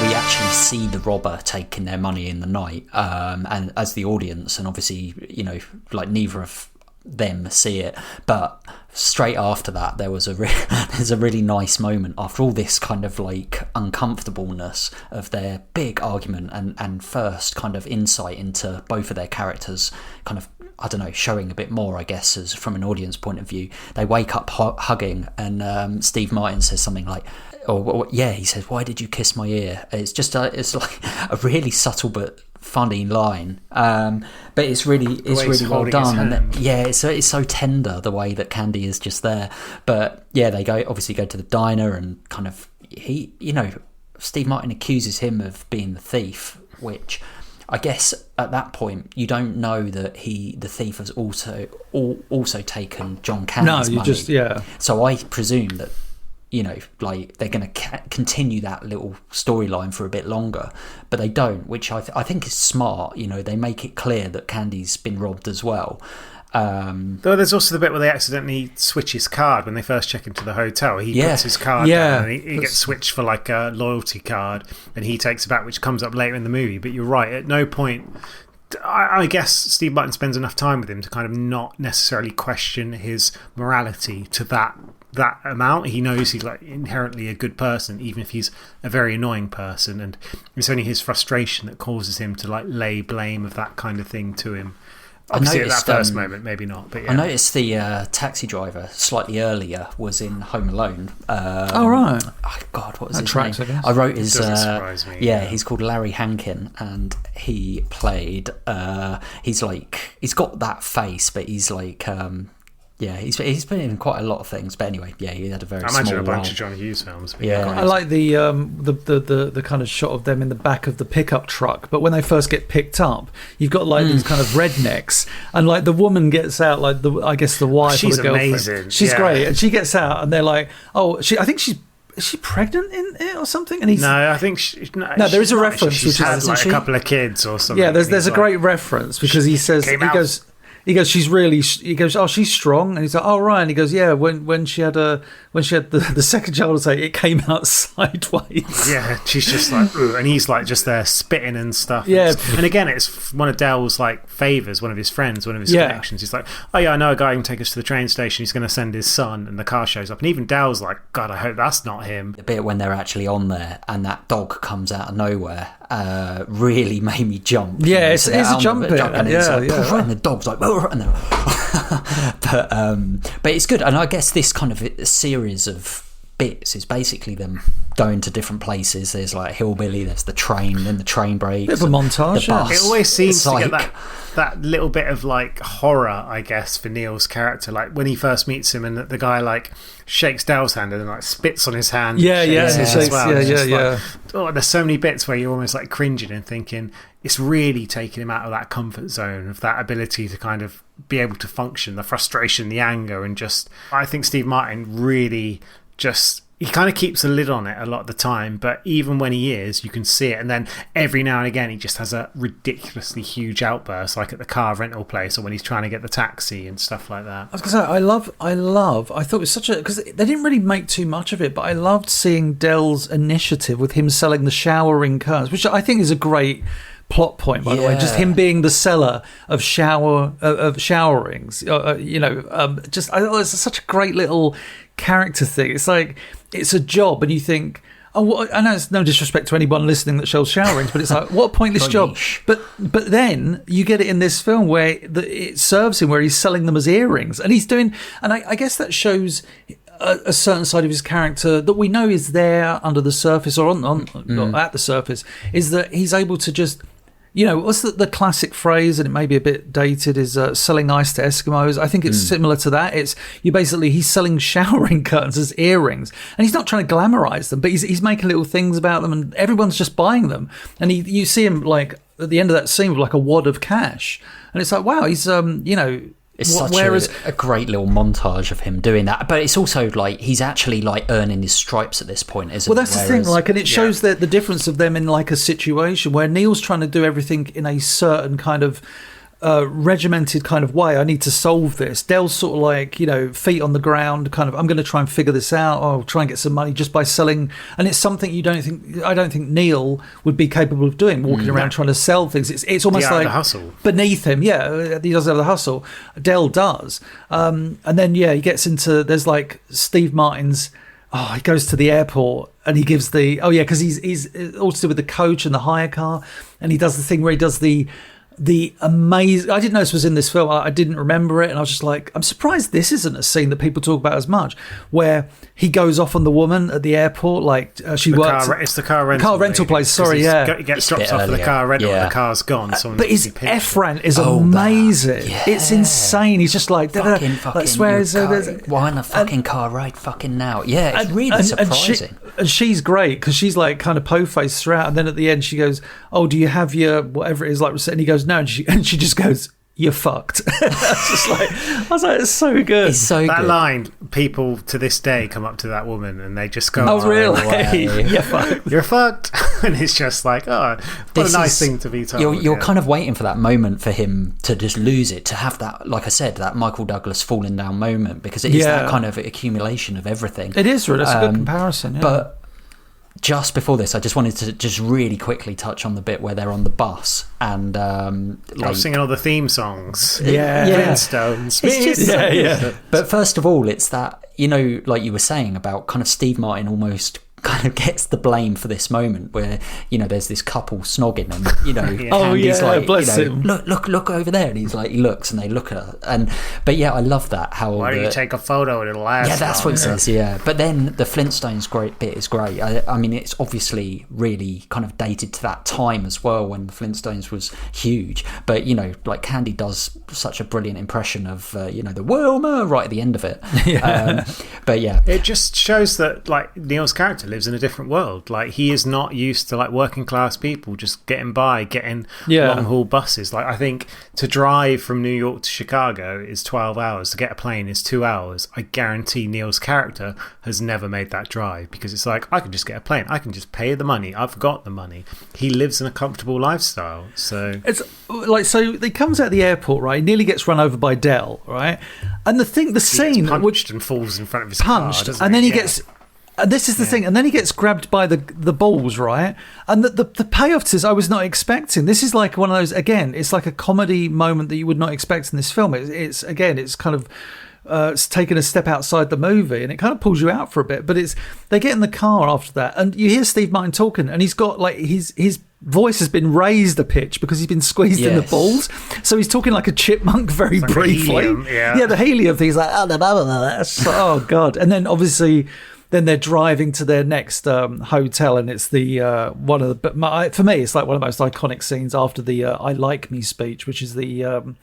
We actually see the robber taking their money in the night, and as the audience, and obviously, like neither of them see it, but straight after that there was there's a really nice moment after all this kind of like uncomfortableness of their big argument and first kind of insight into both of their characters, kind of, I don't know, showing a bit more, I guess, as from an audience point of view. They wake up hugging, and Steve Martin says something like, he says, "Why did you kiss my ear?" It's just it's like a really subtle but funny line, but it's really well done, and it's so tender, the way that Candy is just there. But they obviously go to the diner, and kind of Steve Martin accuses him of being the thief, which I guess at that point you don't know that the thief has also taken John Candy's money. So I presume that you know, like they're going to continue that little storyline for a bit longer, but they don't, which I think is smart. You know, they make it clear that Candy's been robbed as well. Though there's also the bit where they accidentally switch his card when they first check into the hotel. He puts his card down and he gets switched for like a loyalty card, and he takes it back, which comes up later in the movie. But you're right, at no point, I guess Steve Martin spends enough time with him to kind of not necessarily question his morality to that amount. He knows he's like inherently a good person, even if he's a very annoying person, and it's only his frustration that causes him to like lay blame of that kind of thing to him. Obviously, at that first moment, maybe not. But yeah. I noticed the taxi driver slightly earlier was in Home Alone. Oh, right. Oh, God, what was that his tracks, name? I guess. I wrote his. Doesn't surprise me. Yeah, he's called Larry Hankin, and he played. He's got that face, but he's like. Yeah, he's been in quite a lot of things, but anyway, yeah, he had a very small role. I imagine a bunch of John Hughes films. But yeah, I like the kind of shot of them in the back of the pickup truck. But when they first get picked up, you've got like these kind of rednecks, and like the woman gets out, like I guess the wife or the girlfriend. Amazing. She's great, and she gets out, and they're like, oh, I think she's. Is she pregnant in it or something? And I think there is a reference. She's had like a couple of kids or something. Yeah, there's a great reference because he says he goes, she's really. He goes, oh, she's strong, and he's like, oh, right. And he goes, yeah. When she had the second child, say it came out sideways. Yeah, she's just like, ooh, and he's like just there spitting and stuff. Yeah, and again, it's one of Dell's like favors, one of his friends, one of his connections. He's like, oh yeah, I know a guy who can take us to the train station. He's going to send his son, and the car shows up, and even Dell's like, God, I hope that's not him. The bit when they're actually on there, and that dog comes out of nowhere. Really made me jump. Yeah, it's a jump bit, and the dog's like, and but it's good, and I guess this kind of a series of bits is basically them going to different places. There's like Hillbilly, there's the train, then the train breaks, bit of a montage. The bus. It always seems to get that little bit of like horror, I guess, for Neil's character. Like when he first meets him, and the guy like shakes Dell's hand and then like spits on his hand. Yeah. Oh, there's so many bits where you're almost like cringing and thinking it's really taking him out of that comfort zone, of that ability to kind of be able to function, the frustration, the anger, and just I think Steve Martin really just. He kind of keeps a lid on it a lot of the time, but even when he is, you can see it. And then every now and again, he just has a ridiculously huge outburst, like at the car rental place or when he's trying to get the taxi and stuff like that. I was going to say, I thought it was such a... Because they didn't really make too much of it, but I loved seeing Dell's initiative with him selling the showering curtains, which I think is a great plot point, by the way. Just him being the seller of showerings. Just I thought it was such a great little character thing. It's like it's a job, and you think, oh, I know it's no disrespect to anyone listening that sells showerings, but it's like, what a pointless job. But then you get it in this film where it serves him, where he's selling them as earrings, and he's doing, and I guess that shows a certain side of his character that we know is there under the surface or at the surface, is that he's able to just. You know, what's the classic phrase, and it may be a bit dated, is selling ice to Eskimos. I think it's similar to that. It's he's selling showering curtains as earrings, and he's not trying to glamorize them, but he's making little things about them, and everyone's just buying them. And you see him like at the end of that scene with like a wad of cash, and it's like, wow, he's It's such a great little montage of him doing that, but it's also like he's actually like earning his stripes at this point, isn't it? Well, that's the thing, like, and it shows the difference of them in like a situation where Neil's trying to do everything in a certain kind of regimented kind of way. I need to solve this. Dell's sort of like, feet on the ground, kind of, I'm going to try and figure this out, or try and get some money just by selling. And it's something I don't think Neil would be capable of doing, walking around trying to sell things. It's almost like the hustle beneath him. Yeah, he does have the hustle. Dell does. And then, he gets into, there's like Steve Martin's, he goes to the airport and he gives because he's all to do with the coach and the hire car. And he does the thing where he does the amazing. I didn't know this was in this film. I didn't remember it, and I was just like, I'm surprised this isn't a scene that people talk about as much. Where he goes off on the woman at the airport, like she works. It's the car rental place. Sorry, he gets dropped off at the car rental, and the car's gone. But his F-rant is amazing. It's insane. He's just like, why in the fucking car right fucking now? Yeah, it's really surprising. And she's great because she's like kind of po-faced throughout, and then at the end she goes, "Oh, do you have your whatever it is?" Like, and he goes, "No," and she just goes, you're fucked. I was like, it's so good. It's so that good. line, people to this day come up to that woman and they just go, Oh, really? You're fucked. You're fucked. And it's just like, oh, what a nice thing to be told. You're kind of waiting for that moment for him to just lose it, to have that, like I said, that Michael Douglas falling down moment, because it is that kind of accumulation of everything. It is really. It's a good comparison. Yeah. But just before this, I just wanted to just really quickly touch on the bit where they're on the bus and singing all the theme songs. Flintstones. Flintstones. It's just But first of all, it's that, like you were saying about kind of Steve Martin almost kind of gets the blame for this moment where there's this couple snogging and Candy's like, bless him. look over there, and he's like, he looks and they look at her, but I love that how why don't you take a photo and it'll last that's what it says. But then the Flintstones bit is great. I mean, it's obviously really kind of dated to that time as well when the Flintstones was huge, but like Candy does such a brilliant impression of the Wilma right at the end of it. But it just shows that like Neil's character lives in a different world. Like, he is not used to like working class people just getting long haul buses. Like, I think to drive from New York to Chicago is 12 hours. To get a plane is 2 hours. I guarantee Neil's character has never made that drive, because it's like, I can just get a plane. I can just pay the money. I've got the money. He lives in a comfortable lifestyle. So it's like, so he comes out of the airport, right? He nearly gets run over by Dell, right? And the scene gets punched and falls in front of his car, and then he gets. And this is the thing, and then he gets grabbed by the balls, right? And the payoff to this I was not expecting. This is like one of those, again, it's like a comedy moment that you would not expect in this film. It's kind of it's taken a step outside the movie, and it kind of pulls you out for a bit. But they get in the car after that, and you hear Steve Martin talking, and he's got like his voice has been raised a pitch because he's been squeezed in the balls, so he's talking like a chipmunk very briefly. The helium thing. He's like, oh god, and then obviously. Then they're driving to their next hotel, and it's the one of the. For me, it's like one of the most iconic scenes after the "I like me" speech, which is the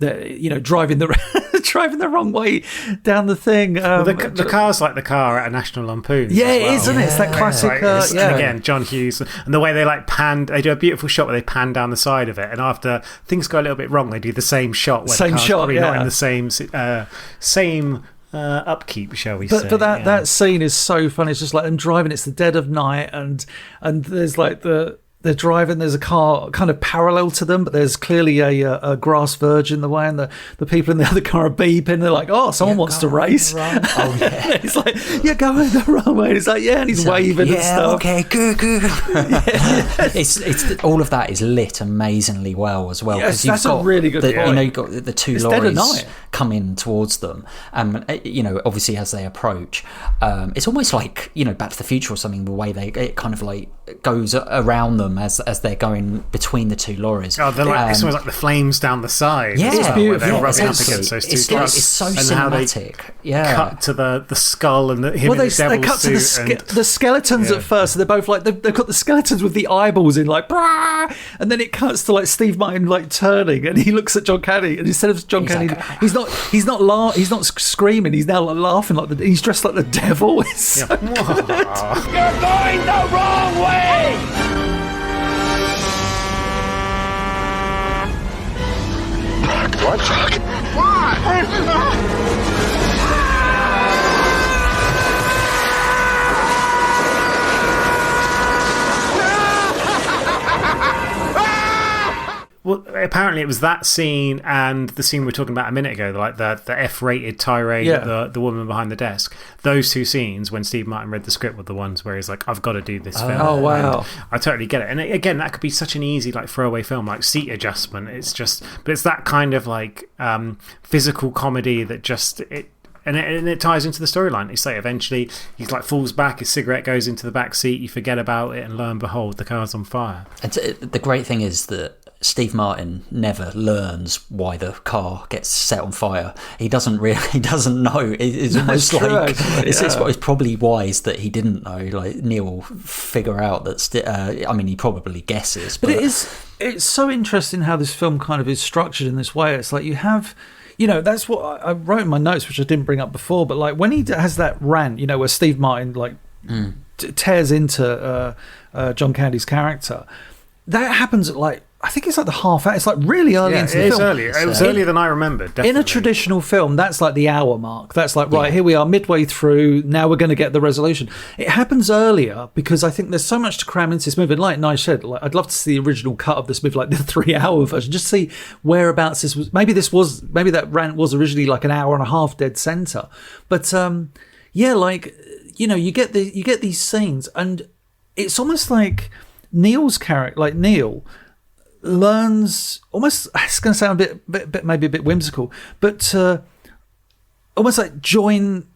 driving the wrong way down the thing. The car's like the car at a National Lampoon. Yeah, it is, isn't it? It's that classic. And again, John Hughes, and the way they like pan. They do a beautiful shot where they pan down the side of it, and after things go a little bit wrong, they do the same shot. Where the car's probably not in the same upkeep, shall we say. But that scene is so funny. It's just like them driving, it's the dead of night, and there's like they're driving, there's a car kind of parallel to them, but there's clearly a grass verge in the way, and the people in the other car are beeping. They're like, oh, someone wants to race. Oh yeah. He's like, you're going the wrong way. And he's like, yeah, and he's waving and stuff. Okay, good. It's all of that is lit amazingly well as well. Yes, that's a really good point. You've got the two lorries coming towards them, obviously as they approach, it's almost like Back to the Future or something, the way it kind of like goes around them as they're going between the two lorries. Oh, it's almost like the flames down the side. Yeah, it's beautiful. They're rubbing up against those two trucks. It's so and cinematic. How they cut to the skull and him in the they cut to the skeletons at first. So they're both like they've got the skeletons with the eyeballs in, like, brah! And then it cuts to like Steve Martin like turning, and he looks at John Candy, and instead of John Candy, he's not screaming. He's now like laughing he's dressed like the devil. It's so good. You're going the wrong way! What? Well, apparently it was that scene and the scene we were talking about a minute ago, like the F-rated tirade at the woman behind the desk. Those two scenes, when Steve Martin read the script, were the ones where he's like, I've got to do this film. Oh, wow. And I totally get it. And again, that could be such an easy like throwaway film, like Seat Adjustment. But it's that kind of like physical comedy that just... And it ties into the storyline. You say eventually he's like falls back, his cigarette goes into the back seat, you forget about it, and lo and behold, the car's on fire. And the great thing is that Steve Martin never learns why the car gets set on fire. He doesn't know. It's almost like it's probably wise that he didn't know. Like Neil will figure out that. He probably guesses, but it's so interesting how this film kind of is structured in this way. It's like you have. That's what I wrote in my notes, which I didn't bring up before. But like when he has that rant, where Steve Martin like tears into John Candy's character, that happens at like I think it's like the half hour. It's like really early into the film. Early. It was earlier than I remembered, definitely. In a traditional film, that's like the hour mark. That's like, right, here we are midway through. Now we're going to get the resolution. It happens earlier because I think there's so much to cram into this movie. And like Nige said, like, I'd love to see the original cut of this movie, like the 3-hour version, just see whereabouts this was. Maybe that rant was originally like an hour and a half dead center. But like, you know, you get these scenes, and it's almost like Neil's character, like Neil, learns almost, it's going to sound a bit maybe a bit whimsical, but almost like join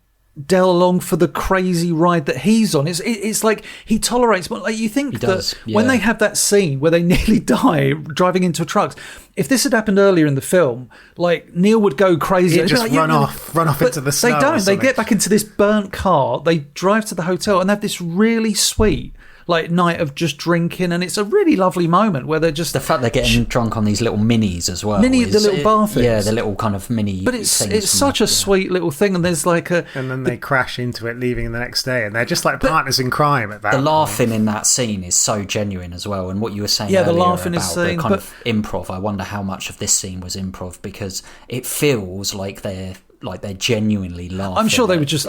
Del along for the crazy ride that he's on. It's like he tolerates, but like you think when they have that scene where they nearly die driving into trucks, if this had happened earlier in the film, like Neil would go crazy. He'd just like, run off into the snow. They don't. They get back into this burnt car. They drive to the hotel and they have this really sweet like night of just drinking, and it's a really lovely moment where they're just the fact they're getting drunk on these little minis as well. The little bar things. Yeah, the little kind of mini. But it's such a sweet little thing, and there's like and then they crash into it, leaving the next day, and they're just like partners in crime at that. The laughing in that scene is so genuine as well, and what you were saying earlier the laughing about is scene, the kind of improv. I wonder how much of this scene was improv, because it feels like they're genuinely laughing. I'm sure they just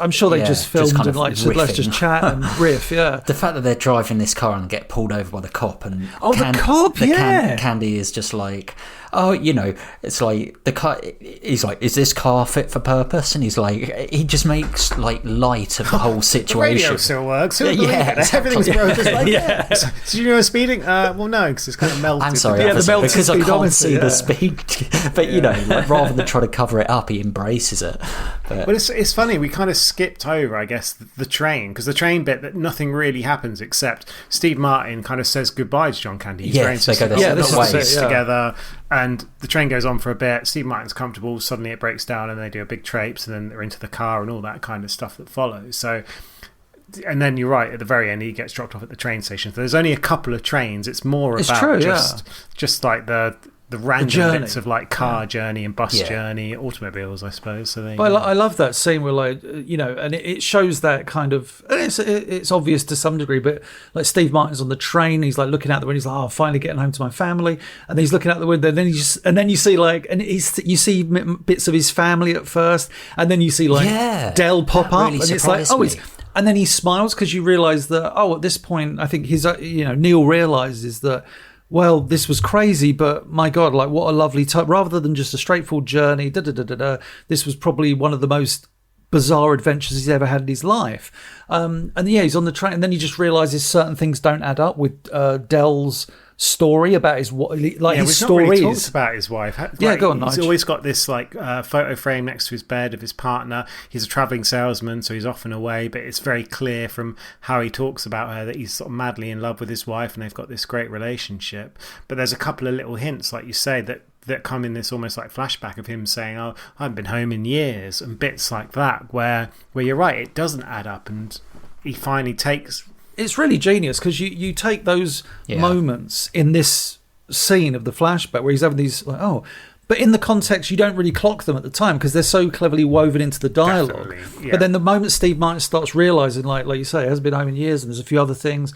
filmed kind and of like said, let's just chat and riff. Yeah, the fact that they're driving this car and get pulled over by the cop, and the cop, Candy is just like, oh, you know, it's like the car. He's like, is this car fit for purpose? And he's like, he just makes like light of the whole situation. The radio still works. Exactly. Everything's broken. Like, so you know speeding? Well, no, because it's kind of melted. I'm sorry, because I can't see the speed. But you know, like, rather than try to cover it up, he embraces it. But it's funny. We kind of skipped over, I guess, the train, because the train bit that nothing really happens except Steve Martin kind of says goodbye to John Candy. He's very together. And the train goes on for a bit. Steve Martin's comfortable. Suddenly it breaks down and they do a big traipse, and then they're into the car and all that kind of stuff that follows. So, and then you're right, at the very end he gets dropped off at the train station. So there's only a couple of trains. It's more about just like the random bits of like car journey and bus journey, automobiles, I suppose. So but I love that scene where, like, you know, and it shows that kind of, and it's obvious to some degree, but like Steve Martin's on the train, he's like looking out the window, he's like, oh, finally getting home to my family, and he's looking out the window, and then you see like, and you see bits of his family at first, and then you see like Del pop up, and it's like, oh, and then he smiles because you realise that, oh, at this point, I think Neil realises that, well, this was crazy, but my God, like, what a lovely time. Rather than just a straightforward journey, this was probably one of the most bizarre adventures he's ever had in his life. And he's on the train, and then he just realises certain things don't add up with Del's story about his stories. Not really talked about his wife. Like, go on, Nige. He's always got this like photo frame next to his bed of his partner. He's a travelling salesman, so he's often away, but it's very clear from how he talks about her that he's sort of madly in love with his wife, and they've got this great relationship. But there's a couple of little hints, like you say, that come in this almost like flashback of him saying, oh, I haven't been home in years, and bits like that where you're right, it doesn't add up, and he finally takes... It's really genius because you take those moments in this scene of the flashback where he's having these like, but in the context you don't really clock them at the time because they're so cleverly woven into the dialogue. But then the moment Steve Martin starts realising, like you say, he hasn't been home in years and there's a few other things,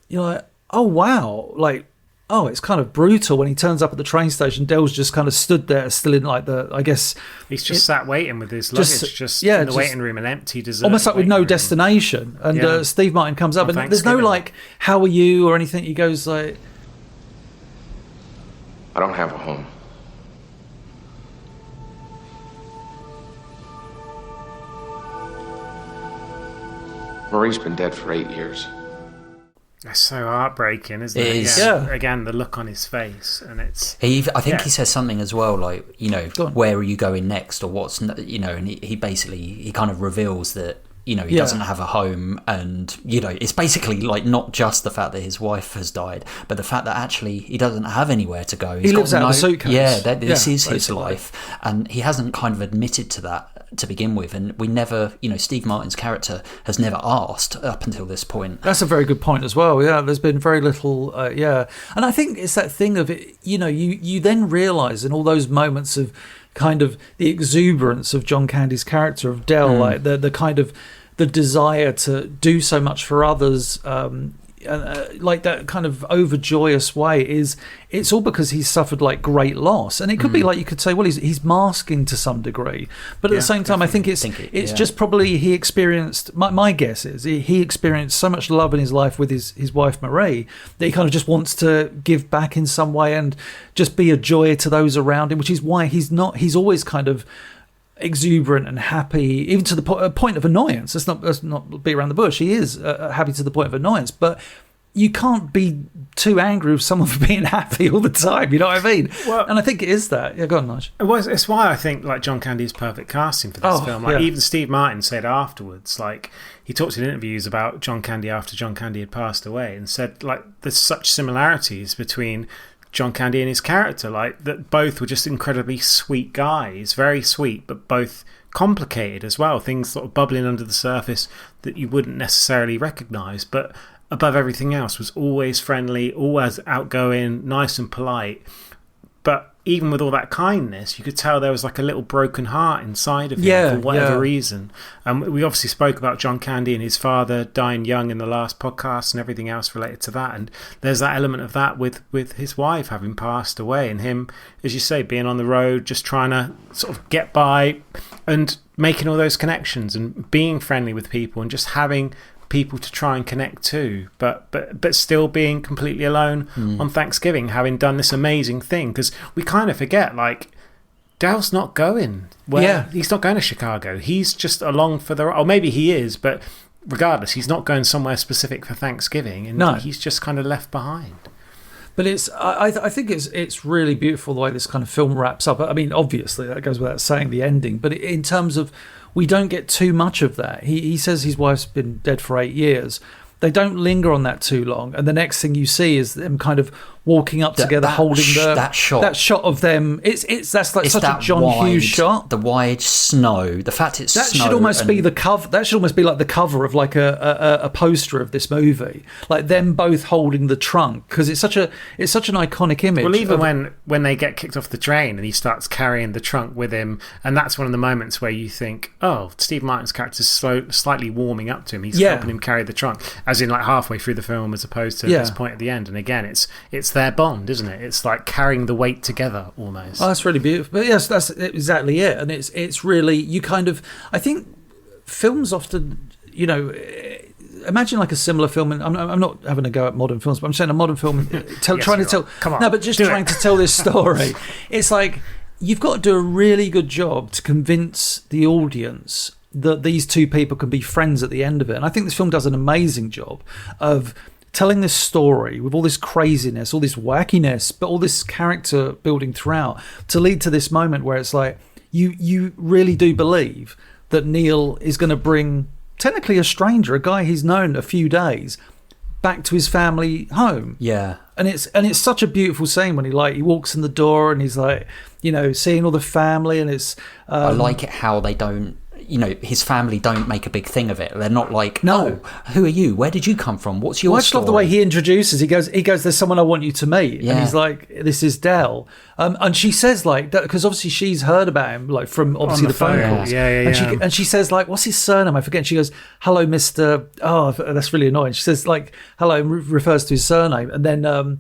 you're like, oh wow, like, oh, it's kind of brutal when he turns up at the train station. Del's just kind of stood there, still in like the, I guess... He's just sat waiting with his luggage, in the waiting room, an empty dessert. Almost like with no destination. And Steve Martin comes up, and there's no like, how are you or anything. He goes like... I don't have a home. Marie's been dead for 8 years. It's so heartbreaking, isn't it? Yeah. Again, the look on his face, and it's... I think he says something as well, like, you know, where are you going next, or what's, you know, and he basically, he kind of reveals that, you know, he doesn't have a home, and, you know, it's basically like not just the fact that his wife has died, but the fact that actually he doesn't have anywhere to go. He lives out of a suitcase. Yeah, this is his life, and he hasn't kind of admitted to that to begin with, and we never, you know, Steve Martin's character has never asked up until this point. That's a very good point as well. Yeah, there's been very little. And I think it's that thing of it. You know, you then realise in all those moments of kind of the exuberance of John Candy's character of Del, like the kind of the desire to do so much for others. like that kind of overjoyous way it's all because he's suffered like great loss, and it could be like you could say, well, he's masking to some degree, but at the same time, I think it's just probably he experienced. My guess is he experienced so much love in his life with his wife Marie that he kind of just wants to give back in some way and just be a joy to those around him, which is why he's always kind of exuberant and happy, even to the point of annoyance. Let's not beat around the bush. He is happy to the point of annoyance, but you can't be too angry with someone for being happy all the time. You know what I mean? Well, and I think it is that. Yeah, go on, Nige. It's why I think like John Candy is perfect casting for this film. Like even Steve Martin said afterwards, like he talked in interviews about John Candy after John Candy had passed away, and said like there's such similarities between John Candy and his character, like that both were just incredibly sweet guys, very sweet, but both complicated as well, things sort of bubbling under the surface that you wouldn't necessarily recognise, but above everything else was always friendly, always outgoing, nice and polite. But even with all that kindness, you could tell there was like a little broken heart inside of him for whatever reason. We obviously spoke about John Candy and his father dying young in the last podcast and everything else related to that. And there's that element of that with his wife having passed away, and him, as you say, being on the road, just trying to sort of get by and making all those connections and being friendly with people and just having people to try and connect to, but still being completely alone on Thanksgiving, having done this amazing thing. Because we kind of forget, like, Dale's not going he's not going to Chicago. He's just along for the, or maybe he is, but regardless, he's not going somewhere specific for Thanksgiving, and he's just kind of left behind. But I think it's really beautiful the way this kind of film wraps up. I mean, obviously that goes without saying, the ending, but in terms of, we don't get too much of that. He says his wife's been dead for 8 years. They don't linger on that too long, and the next thing you see is them kind of walking up together, holding that shot of them. That's like such a John Hughes shot. The wide snow, the fact it's that snow should almost be the cover. That should almost be like the cover of like a poster of this movie, like them both holding the trunk, because it's such an iconic image. Well, even when they get kicked off the train and he starts carrying the trunk with him, and that's one of the moments where you think, oh, Steve Martin's character's slightly warming up to him. He's helping him carry the trunk, as in like halfway through the film, as opposed to this point at the end. And again, it's their bond, isn't it? It's like carrying the weight together almost. Oh, that's really beautiful. But yes, that's exactly it. And it's really, you kind of, I think films often, you know, imagine like a similar film, and I'm not having a go at modern films, but I'm saying a modern film trying to tell, come on, no, but just trying to tell this story. It's like you've got to do a really good job to convince the audience that these two people can be friends at the end of it. And I think this film does an amazing job of telling this story with all this craziness, all this wackiness, but all this character building throughout to lead to this moment where it's like you really do believe that Neil is going to bring technically a stranger, a guy he's known a few days, back to his family home. Yeah. And it's such a beautiful scene when he walks in the door and he's like, you know, seeing all the family, and it's I like it how they don't, you know, his family don't make a big thing of it. They're not like, no, who are you? Where did you come from? What's your story? I just love the way he introduces. He goes, there's someone I want you to meet. Yeah. And he's like, this is Del. And she says like that, because obviously she's heard about him, like from obviously the phone calls. Yeah. And she says like, what's his surname? I forget. And she goes, hello, Mr. Oh, that's really annoying. She says like, hello, and refers to his surname. And then,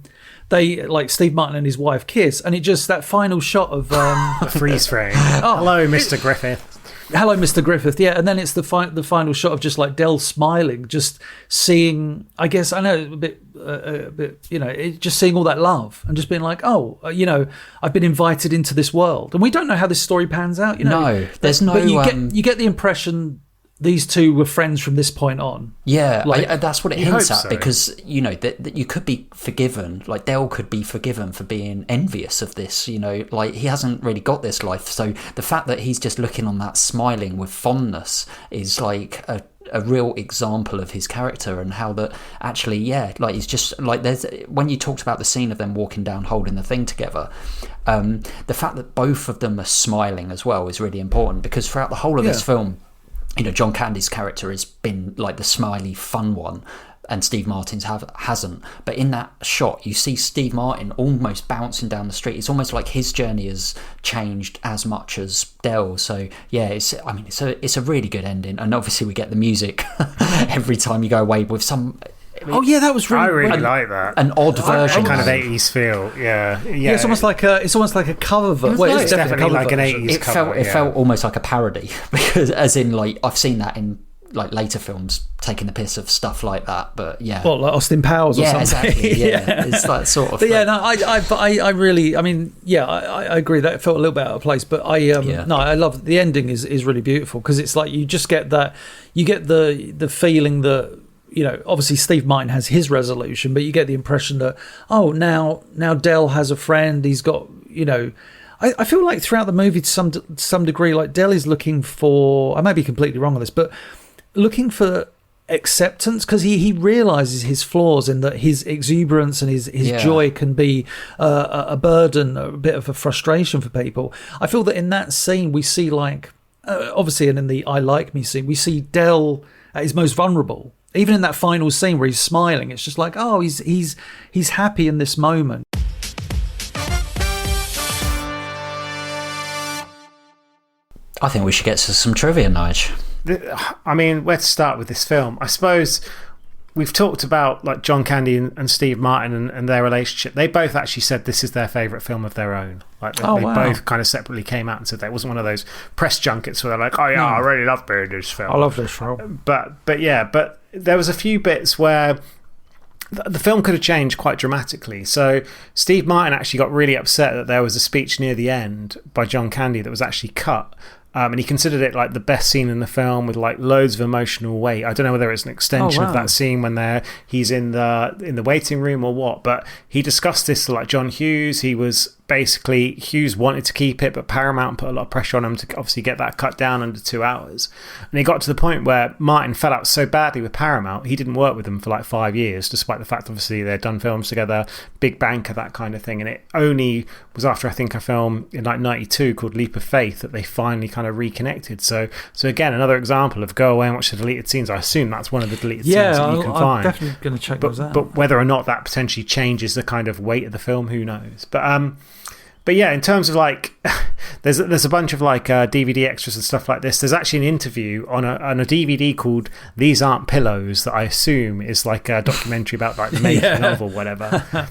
they, like, Steve Martin and his wife kiss, and it just, that final shot of a freeze frame. Hello, Mr. Griffith. Hello, Mr. Griffith. Yeah, and then it's the final shot of just like Del smiling, just seeing. I guess I know a bit, you know, just seeing all that love and just being like, oh, you know, I've been invited into this world, and we don't know how this story pans out. You know, no, there's no. But you get the impression these two were friends from this point on. Yeah, that's what it hints at, because, you know, that you could be forgiven, like Dale could be forgiven for being envious of this, you know, like he hasn't really got this life. So the fact that he's just looking on that smiling with fondness is like a real example of his character, and how that actually, like he's just like, there's, when you talked about the scene of them walking down holding the thing together, the fact that both of them are smiling as well is really important, because throughout the whole of this film, you know, John Candy's character has been like the smiley, fun one, and Steve Martin's hasn't. But in that shot, you see Steve Martin almost bouncing down the street. It's almost like his journey has changed as much as Del. So yeah, it's a really good ending, and obviously we get the music every time you go away with some. Oh yeah, that was really. I really like that. An odd version, kind of 80s feel. Yeah. It's almost like a cover version. Well, it's definitely like an 80s it cover. It felt almost like a parody because, as in, like I've seen that in like later films taking the piss of stuff like that. But yeah, well, like Austin Powers or something. Exactly. Yeah, it's that sort of. But yeah, no, I really, I mean, yeah, I agree that it felt a little bit out of place. But no, I love the ending is really beautiful because it's like you just get that, you get the feeling that, you know, obviously Steve Martin has his resolution, but you get the impression that, oh, now Del has a friend. He's got, you know, I feel like throughout the movie to some degree, like Del is looking for, I may be completely wrong on this, but looking for acceptance because he realizes his flaws and that his exuberance and his joy can be a burden, a bit of a frustration for people. I feel that in that scene we see like, obviously, and in the I Like Me scene, we see Del at his most vulnerable. Even in that final scene where he's smiling, it's just like, oh, he's happy in this moment. I think we should get to some trivia, Nige. I mean, where to start with this film? I suppose we've talked about like John Candy and Steve Martin and their relationship. They both actually said this is their favourite film of their own. Like they both kind of separately came out and said that. It wasn't one of those press junkets where they're like, oh yeah, I really love this film. I love this film. But there was a few bits where the film could have changed quite dramatically. So Steve Martin actually got really upset that there was a speech near the end by John Candy that was actually cut. And he considered it like the best scene in the film with like loads of emotional weight. I don't know whether it's an extension of that scene when he's in the waiting room or what, but he discussed this to like John Hughes. Hughes wanted to keep it, but Paramount put a lot of pressure on him to obviously get that cut down under 2 hours. And it got to the point where Martin fell out so badly with Paramount, he didn't work with them for like 5 years, despite the fact obviously they'd done films together, big banker, that kind of thing. And it only was after I think a film in like 92 called Leap of Faith that they finally kind of reconnected. So again, another example of go away and watch the deleted scenes. I assume that's one of the deleted scenes that you can find. I'm definitely going to check those out. But whether or not that potentially changes the kind of weight of the film, who knows? But yeah, in terms of like, there's a bunch of like DVD extras and stuff like this. There's actually an interview on a DVD called These Aren't Pillows that I assume is like a documentary about like the making of or whatever.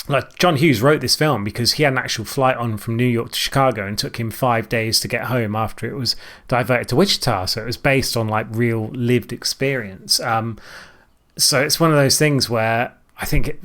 Like John Hughes wrote this film because he had an actual flight on from New York to Chicago and took him 5 days to get home after it was diverted to Wichita. So it was based on like real lived experience. So it's one of those things where I think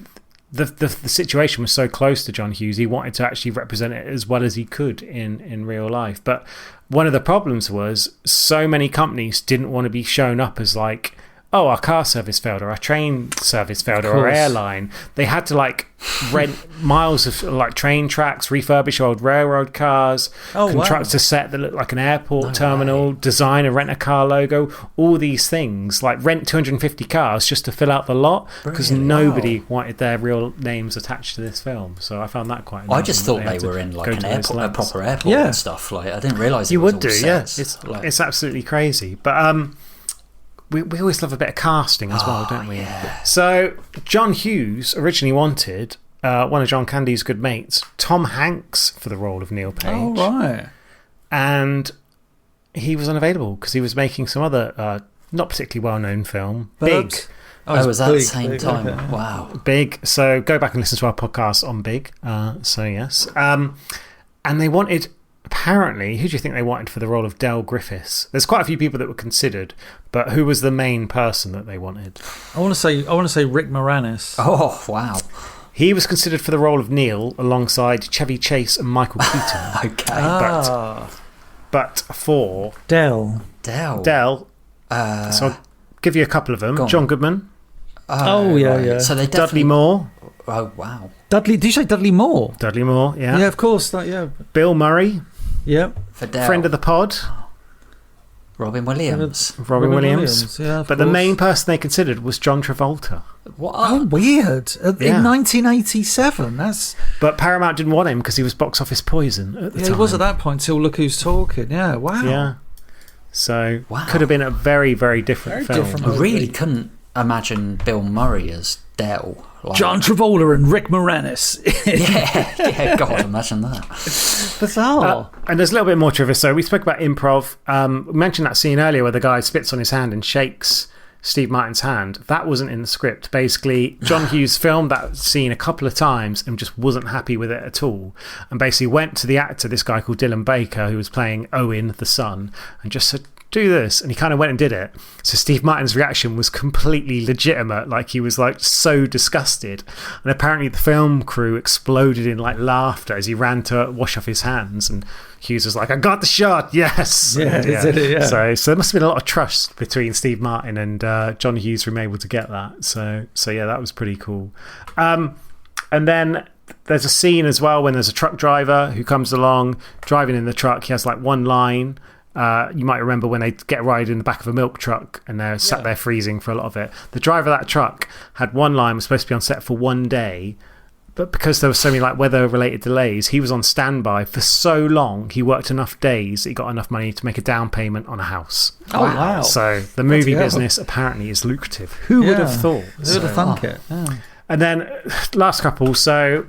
the situation was so close to John Hughes, he wanted to actually represent it as well as he could in real life. But one of the problems was so many companies didn't want to be shown up as like, oh, our car service failed or our train service failed or our airline. They had to like rent miles of like train tracks, refurbish old railroad cars, construct a set that looked like an airport terminal, design a rent-a-car logo, all these things, like rent 250 cars just to fill out the lot because nobody wanted their real names attached to this film. So I found that quite amazing. I just thought they were in like an airport, a proper airport and stuff. Like I didn't realise you it was would do, sets. It's absolutely crazy. But we always love a bit of casting as well, don't we? Yeah. So John Hughes originally wanted one of John Candy's good mates, Tom Hanks, for the role of Neil Page. Oh, right. And he was unavailable because he was making some other not particularly well-known film, Big. Oh, was that the same time? Okay. Wow. Big. So go back and listen to our podcast on Big. So yes. And they wanted... Apparently, who do you think they wanted for the role of Del Griffiths? There's quite a few people that were considered, but who was the main person that they wanted? I want to say Rick Moranis. Oh, wow. He was considered for the role of Neil alongside Chevy Chase and Michael Keaton. Okay. But for Del. so I'll give you a couple of them. John Goodman. Yeah. So they Dudley Moore. Oh, wow. Did you say Dudley Moore? Dudley Moore, yeah. Yeah, of course. Bill Murray. Yep. Friend of the pod. Robin Williams. Robin Williams. Yeah, but the main person they considered was John Travolta. What? Oh, weird. In 1987. But Paramount didn't want him because he was box office poison at the time. He was at that point till Look Who's Talking. Yeah, wow. Yeah. So, could have been a very, very different film. I really couldn't imagine Bill Murray as Del. John Travolta and Rick Moranis. yeah, God, imagine that. Bizarre. And there's a little bit more trivia. So we spoke about improv. We mentioned that scene earlier where the guy spits on his hand and shakes Steve Martin's hand, that wasn't in the script. Basically, John Hughes filmed that scene a couple of times and just wasn't happy with it at all. And basically went to the actor, this guy called Dylan Baker, who was playing Owen, the son, and just said, do this. And he kind of went and did it. So Steve Martin's reaction was completely legitimate. Like, he was like so disgusted. And apparently the film crew exploded in like laughter as he ran to wash off his hands. And Hughes was like, I got the shot, yes. Yeah. So there must have been a lot of trust between Steve Martin and John Hughes for being able to get that. So yeah, that was pretty cool. And then there's a scene as well when there's a truck driver who comes along driving in the truck. He has like one line. You might remember when they get a ride in the back of a milk truck and they're sat there freezing for a lot of it. The driver of that truck had one line, was supposed to be on set for one day, but because there were so many like weather-related delays, he was on standby for so long, he worked enough days, he got enough money to make a down payment on a house. Oh, wow. So the movie business apparently is lucrative. Who would have thought? Who would have thunk it? Yeah. And then last couple, so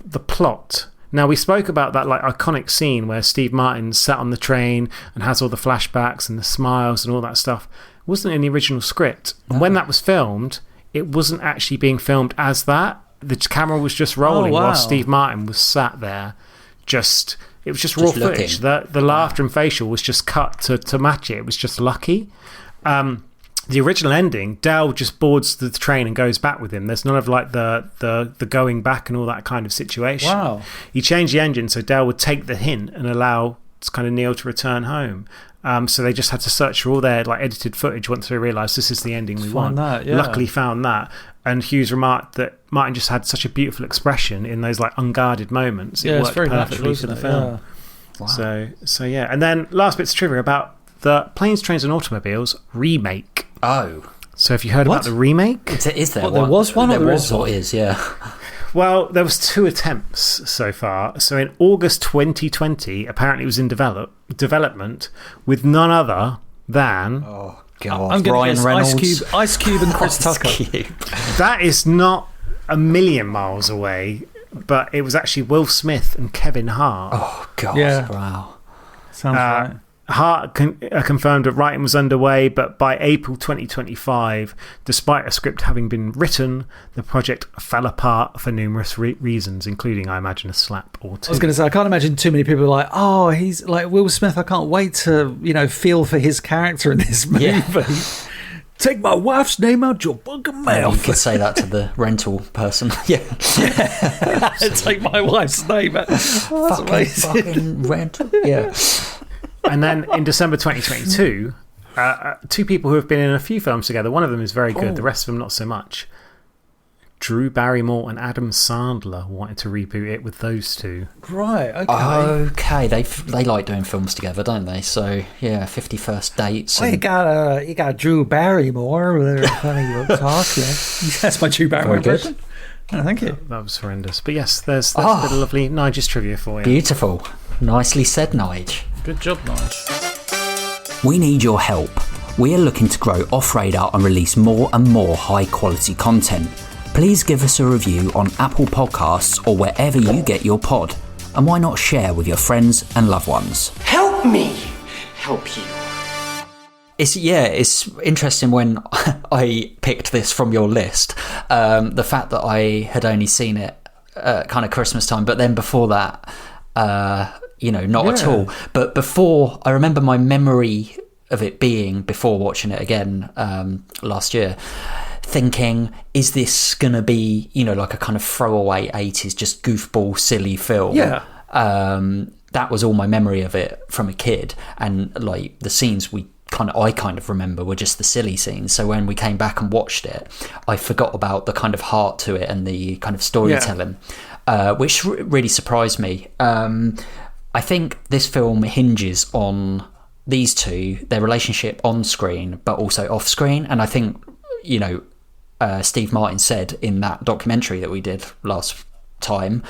the plot. Now, we spoke about that like iconic scene where Steve Martin sat on the train and has all the flashbacks and the smiles and all that stuff. It wasn't in the original script. And when that was filmed, it wasn't actually being filmed as that. The camera was just rolling while Steve Martin was sat there. It was just raw footage. The laughter and facial was just cut to match it. It was just lucky. The original ending, Dale just boards the train and goes back with him. There's none of like the going back and all that kind of situation. Wow. He changed the engine so Dale would take the hint and allow kind of Neil to return home. So they just had to search for all their like edited footage once they realised this is the ending we want. Luckily found that. And Hughes remarked that Martin just had such a beautiful expression in those like unguarded moments. It worked very perfectly natural, for the isn't it? film. Wow. So yeah. And then last bits of trivia about the Planes, Trains and Automobiles remake. Oh. So have you heard about the remake? Is there What, one? there was one or There there was is or one? is, yeah. Well, there was 2 attempts so far. So in August 2020, apparently it was in development with none other than... Oh, God. I'm going Ryan to Reynolds. Ice Cube and Chris Tucker. That is not a million miles away, but it was actually Will Smith and Kevin Hart. Oh, God. Yeah. Wow. Sounds right. Hart confirmed that writing was underway, but by April 2025, despite a script having been written, the project fell apart for numerous reasons, including, I imagine, a slap or two. I was going to say, I can't imagine too many people are like, oh, he's like Will Smith. I can't wait to, feel for his character in this movie. Yeah. Take my wife's name out your fucking mouth. You could say that to the rental person. Yeah. Take my wife's name out. Oh, that's amazing. Fucking rental. Yeah. And then in December 2022, 2 people who have been in a few films together, one of them is very good, the rest of them not so much. Drew Barrymore and Adam Sandler wanted to reboot it with those 2. Right, okay. Okay, they like doing films together, don't they? So, yeah, 51st Dates. Well, you got Drew Barrymore with her funny talk. That's my Drew Barrymore impression. Oh, thank you. That was horrendous. But yes, there's a bit of lovely NIGE's trivia for you. Beautiful. Nicely said, Nige. Good job, Nige. We need your help. We are looking to grow Off Radar and release more and more high quality content. Please give us a review on Apple Podcasts or wherever you get your pod. And why not share with your friends and loved ones? Help me help you. It's interesting when I picked this from your list. The fact that I had only seen it kind of Christmas time, but then before that, not at all. But before, I remember my memory of it being, before watching it again last year, thinking, is this going to be, like a kind of throwaway 80s, just goofball, silly film? Yeah. That was all my memory of it from a kid. And like the scenes I kind of remember were just the silly scenes. So when we came back and watched it, I forgot about the kind of heart to it and the kind of storytelling, which really surprised me. I think this film hinges on these 2, their relationship on screen, but also off screen. And I think, Steve Martin said in that documentary that we did last time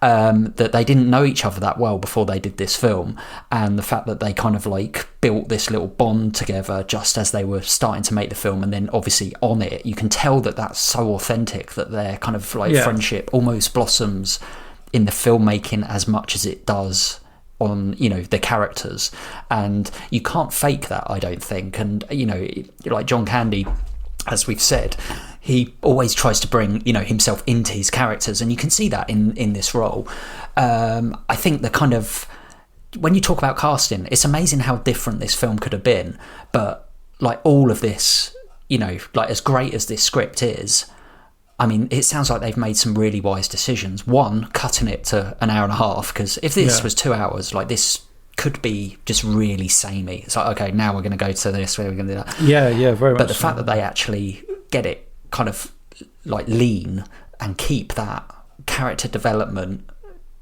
that they didn't know each other that well before they did this film, and the fact that they kind of like built this little bond together just as they were starting to make the film, and then obviously on it you can tell that that's so authentic, that their kind of like friendship almost blossoms in the filmmaking as much as it does on the characters, and you can't fake that, I don't think. And like John Candy as we've said, he always tries to bring, you know, himself into his characters, and you can see that in this role. I think the kind of, when you talk about casting, it's amazing how different this film could have been. But like all of this, you know, like as great as this script is, I mean, it sounds like they've made some really wise decisions. One, cutting it to an hour and a half, because if this was 2 hours, like this could be just really samey. It's like, okay, now we're going to go to this, we're going to do that. Yeah, very much. But the fact that they actually get it kind of like lean and keep that character development,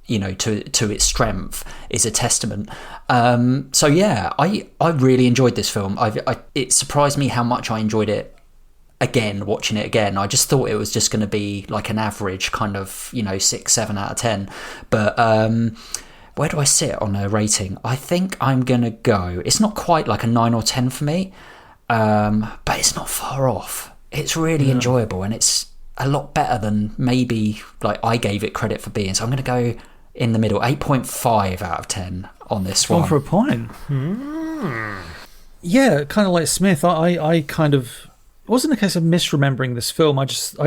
you know, to its strength is a testament. So yeah, I really enjoyed this film. It surprised me how much I enjoyed it again, watching it again. I just thought it was just going to be like an average kind of, you know, 6-7 out of 10. But where do I sit on a rating? I think I'm going to go, it's not quite like a 9 or 10 for me, but it's not far off. It's really enjoyable, and it's a lot better than maybe like I gave it credit for being. So I'm going to go in the middle, 8.5 out of 10 on this one. Gone for a point. Yeah, kind of like Smith. I kind of, it wasn't a case of misremembering this film. I just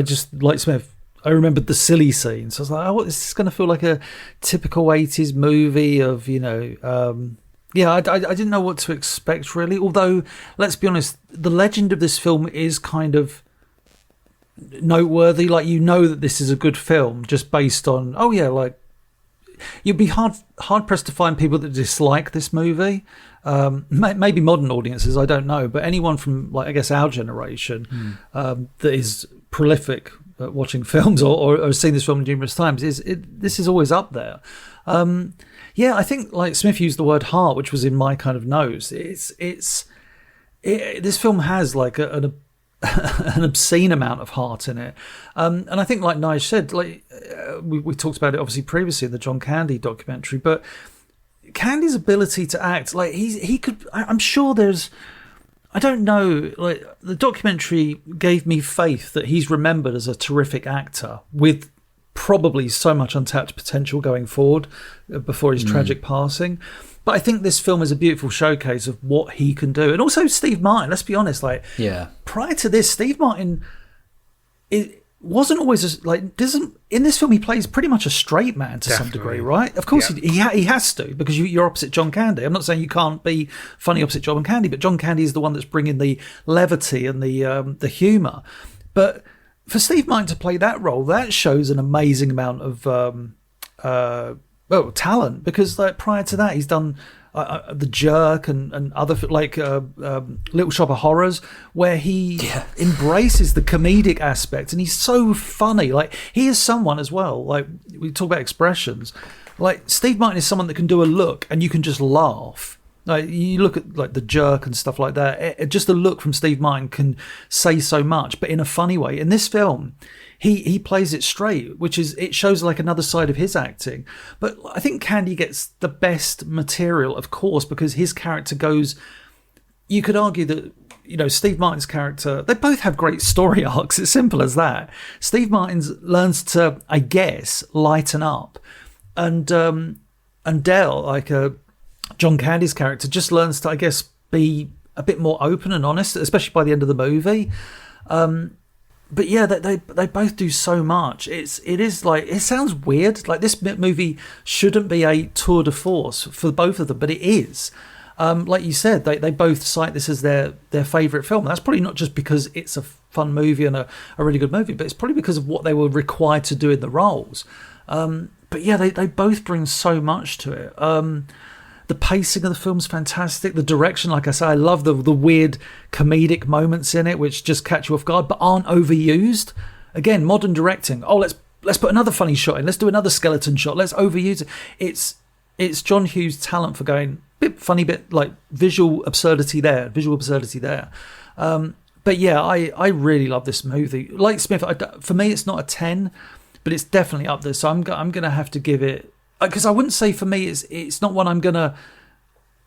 like Smith, I remembered the silly scenes. I was like, oh, is this going to feel like a typical 80s movie of, you know, I didn't know what to expect, really. Although, let's be honest, the legend of this film is kind of noteworthy. Like, you know that this is a good film just based on, oh yeah, like, you'd be hard pressed to find people that dislike this movie. Maybe modern audiences, I don't know, but anyone from, like, I guess our generation that is prolific at watching films or has seen this film numerous times, this is always up there. I think, like Smith used the word heart, which was in my kind of notes. This film has like an obscene amount of heart in it, and I think, like NIGE said, like we talked about it obviously previously in the John Candy documentary, but Candy's ability to act, like he could, I'm sure there's, I don't know, like the documentary gave me faith that he's remembered as a terrific actor with probably so much untapped potential going forward before his tragic passing. But I think this film is a beautiful showcase of what he can do. And also Steve Martin, let's be honest, like, prior to this, Steve Martin, it wasn't always in this film he plays pretty much a straight man to some degree, right? Of course he has to, because you're opposite John Candy. I'm not saying you can't be funny opposite John Candy, but John Candy is the one that's bringing the levity and the humour. But for Steve Martin to play that role, that shows an amazing amount of talent, because like prior to that he's done The Jerk and other like Little Shop of Horrors, where he embraces the comedic aspect, and he's so funny. Like, he is someone as well, like we talk about expressions, like Steve Martin is someone that can do a look and you can just laugh. Like, you look at like The Jerk and stuff like that, just a look from Steve Martin can say so much, but in a funny way. In this film, he plays it straight, which is, it shows like another side of his acting. But I think Candy gets the best material, of course, because his character goes, you could argue that, you know, Steve Martin's character, they both have great story arcs. It's simple as that. Steve Martin learns to, I guess, lighten up, and Dell, like John Candy's character, just learns to, I guess, be a bit more open and honest, especially by the end of the movie. But yeah, they both do so much. It is like, it sounds weird, like this movie shouldn't be a tour de force for both of them, but it is. Like you said, they both cite this as their favourite film. And that's probably not just because it's a fun movie and a really good movie, but it's probably because of what they were required to do in the roles. But yeah, they both bring so much to it. The pacing of the film's fantastic. The direction, like I say, I love the weird comedic moments in it, which just catch you off guard, but aren't overused. Again, modern directing. Oh, let's put another funny shot in. Let's do another skeleton shot. Let's overuse it. It's John Hughes' talent for going bit funny, bit like visual absurdity there. But yeah, I really love this movie. Like Smith, for me, it's not a 10, but it's definitely up there. So I'm going to have to give it, because I wouldn't say for me it's not one I'm going to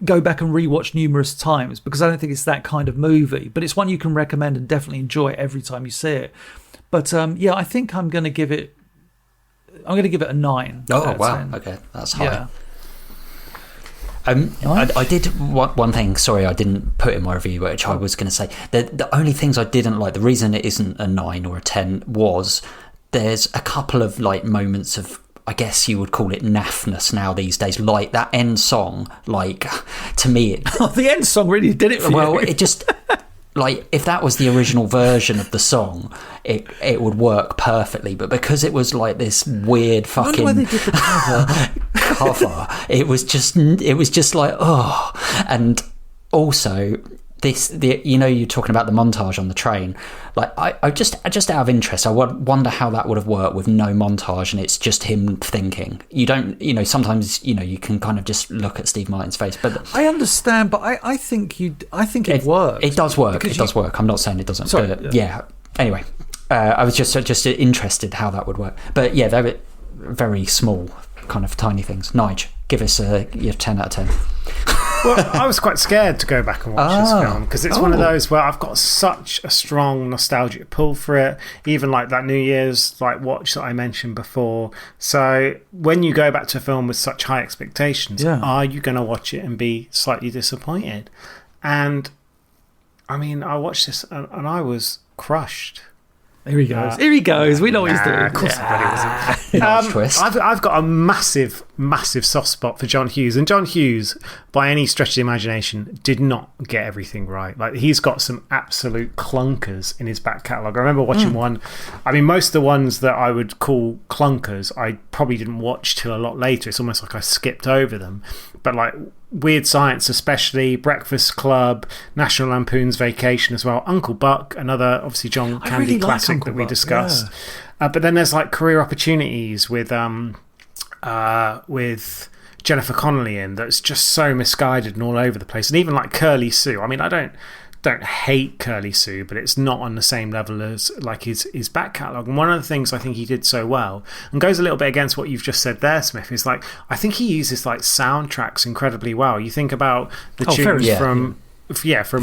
go back and rewatch numerous times, because I don't think it's that kind of movie, but it's one you can recommend and definitely enjoy every time you see it. But yeah, I think I'm going to give it a 9. Oh wow, 10. Okay, that's high. I did one thing, sorry, I didn't put in my review, which I was going to say. The only things I didn't like, the reason it isn't a 9 or a 10 was there's a couple of like moments of, I guess you would call it naffness now these days, like that end song, like to me the end song really did it for you. It just like, if that was the original version of the song, it would work perfectly, but because it was like this weird fucking why they did the cover, it was just like, oh. And also you're talking about the montage on the train, like I just out of interest, I wonder how that would have worked with no montage and it's just him thinking. You don't, sometimes you can kind of just look at Steve Martin's face, but I understand, but I think it works. It does work. It does work. I'm not saying it doesn't. Sorry, but yeah. Anyway, I was just interested how that would work. But yeah, they're very small, kind of tiny things. Nige, give us your 10 out of 10. Well, I was quite scared to go back and watch this film because it's one of those where I've got such a strong nostalgic pull for it, even like that New Year's watch that I mentioned before. So when you go back to a film with such high expectations, are you going to watch it and be slightly disappointed? And I mean, I watched this and I was crushed. Here he goes. We know what he's doing. Of course I've got a massive, massive soft spot for John Hughes. And John Hughes, by any stretch of the imagination, did not get everything right. Like, he's got some absolute clunkers in his back catalogue. I remember watching one. I mean, most of the ones that I would call clunkers, I probably didn't watch till a lot later. It's almost like I skipped over them. But like Weird Science especially, Breakfast Club, National Lampoon's Vacation as well, Uncle Buck, another obviously John Candy classic that we discussed. But then there's like Career Opportunities with Jennifer Connelly in, that's just so misguided and all over the place. And even like Curly Sue. I mean, I don't hate Curly Sue, but it's not on the same level as like his back catalogue. And one of the things I think he did so well, and goes a little bit against what you've just said there, Smith, is like I think he uses like soundtracks incredibly well. You think about the tunes from Ferris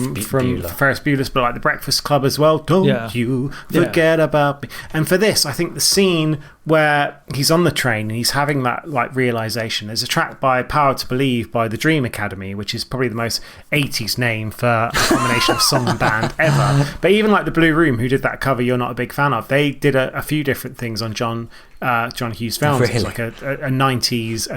Bueller's, but like the Breakfast Club as well. Don't you forget about me. And for this, I think the scene where he's on the train and he's having that like realization, there's a track by Power to Believe by the Dream Academy, which is probably the most 80s name for a combination of song and band ever. But even like the Blue Room, who did that cover you're not a big fan of, they did a few different things on John Hughes films. Really? It was like an 80s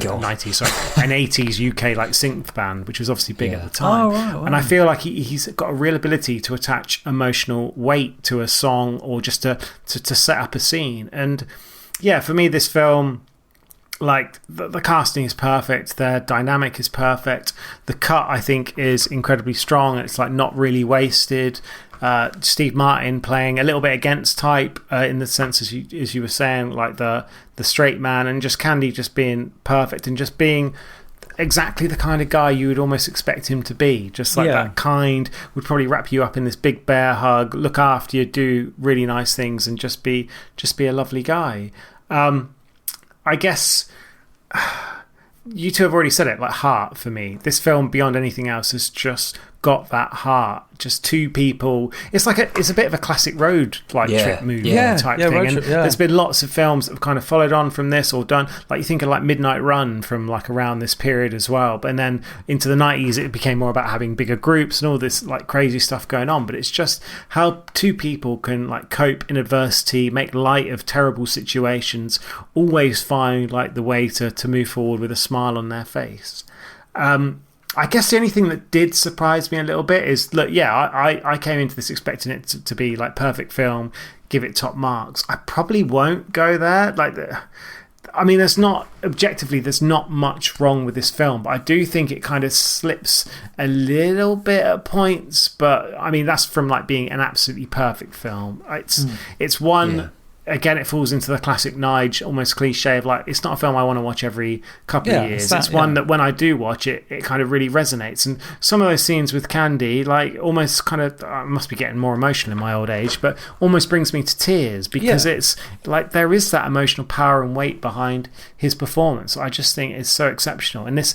UK like synth band, which was obviously big at the time. Wow. And I feel like he's got a real ability to attach emotional weight to a song or just to set up a scene. And yeah, for me, this film, like the casting is perfect, the dynamic is perfect, the cut I think is incredibly strong. It's like not really wasted. Steve Martin playing a little bit against type in the sense as you were saying, like the straight man, and just Candy just being perfect and just being exactly the kind of guy you would almost expect him to be. Just like that kind, would probably wrap you up in this big bear hug, look after you, do really nice things, and just be a lovely guy. I guess you two have already said it, like heart for me. This film, beyond anything else, has just got that heart. Just two people. It's like it's a bit of a classic road trip movie type thing. And there's been lots of films that have kind of followed on from this or done. Like you think of like Midnight Run from like around this period as well. But then into the 90s, it became more about having bigger groups and all this like crazy stuff going on. But it's just how two people can like cope in adversity, make light of terrible situations, always find like the way to move forward with a smile on their face. I guess the only thing that did surprise me a little bit is, look, I came into this expecting it to be like perfect film, give it top marks. I probably won't go there. I mean, there's not much wrong with this film, but I do think it kind of slips a little bit at points. But I mean, that's from like being an absolutely perfect film. It's one. Yeah. Again, it falls into the classic NIGE, almost cliche of like, it's not a film I want to watch every couple of years. It's one that when I do watch it, it kind of really resonates. And some of those scenes with Candy, like almost kind of, I must be getting more emotional in my old age, but almost brings me to tears because it's like there is that emotional power and weight behind his performance. I just think it's so exceptional. And this,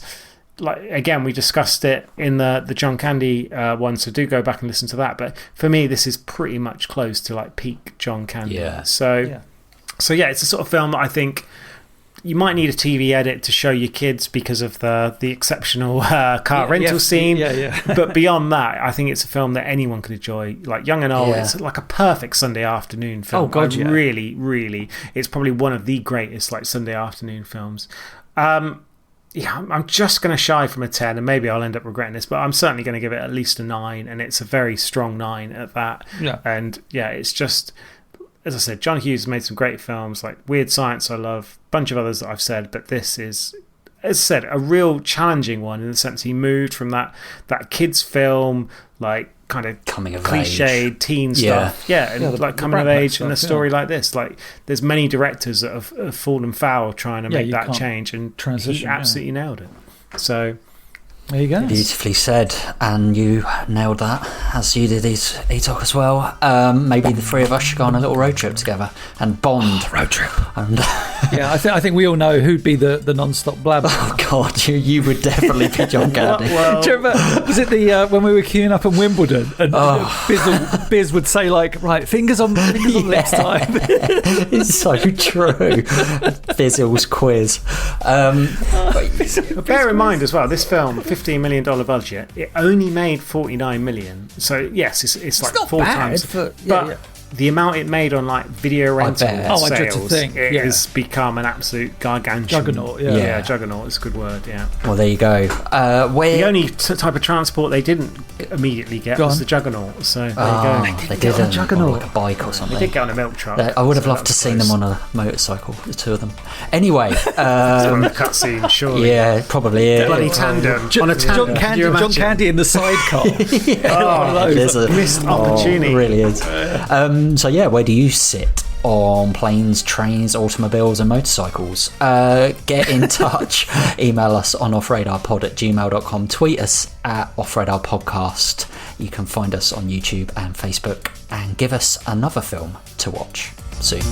like again, we discussed it in the John Candy one, so do go back and listen to that. But for me, this is pretty much close to like peak John Candy. So it's a sort of film that I think you might need a TV edit to show your kids because of the exceptional car rental scene. But beyond that, I think it's a film that anyone could enjoy, like young and old. It's like a perfect Sunday afternoon film. Oh God, really, really, it's probably one of the greatest like Sunday afternoon films. I'm just going to shy from a 10, and maybe I'll end up regretting this, but I'm certainly going to give it at least a 9, and it's a very strong 9 at that. And it's just, as I said, John Hughes made some great films like Weird Science, I love, a bunch of others that I've said, but this is, as I said, a real challenging one in the sense he moved from that kids film, like kind of coming of cliched age. Teen stuff, like coming of age, and a story like this. Like, there's many directors that have fallen foul trying to make that change, and he absolutely nailed it. So there you go. Beautifully said, and you nailed that, as you did E-Talk as well. Maybe the three of us should go on a little road trip together and bond. Road trip. And I think we all know who'd be the non-stop blabber. Oh God, you would definitely be John Candy. Do you remember, was it when we were queuing up in Wimbledon and Biz would say like, right, fingers on next time. It's so true. Bizzle's quiz. Bear in mind as well, this film, $15 million budget, it only made $49 million. So yes, it's like not 4 bad times. but the amount it made on like video rental I dread to sales, think. it has become an absolute gargantuan juggernaut. Juggernaut is a good word. Well, there you go. The only type of transport they didn't immediately get was the Juggernaut. So there you go. They did a Juggernaut, like a bike or something. They did get on a milk truck. I would have loved to seen them on a motorcycle, the two of them. Anyway, it's on the cutscene, surely. Yeah, it probably is. Bloody tandem on a tandem. John Candy in the sidecar. There's a missed opportunity. It really is. So yeah, where do you sit on planes, trains, automobiles and motorcycles? Get in touch. Email us on offradarpod@gmail.com. Tweet us at offradarpodcast. You can find us on YouTube and Facebook, and give us another film to watch soon.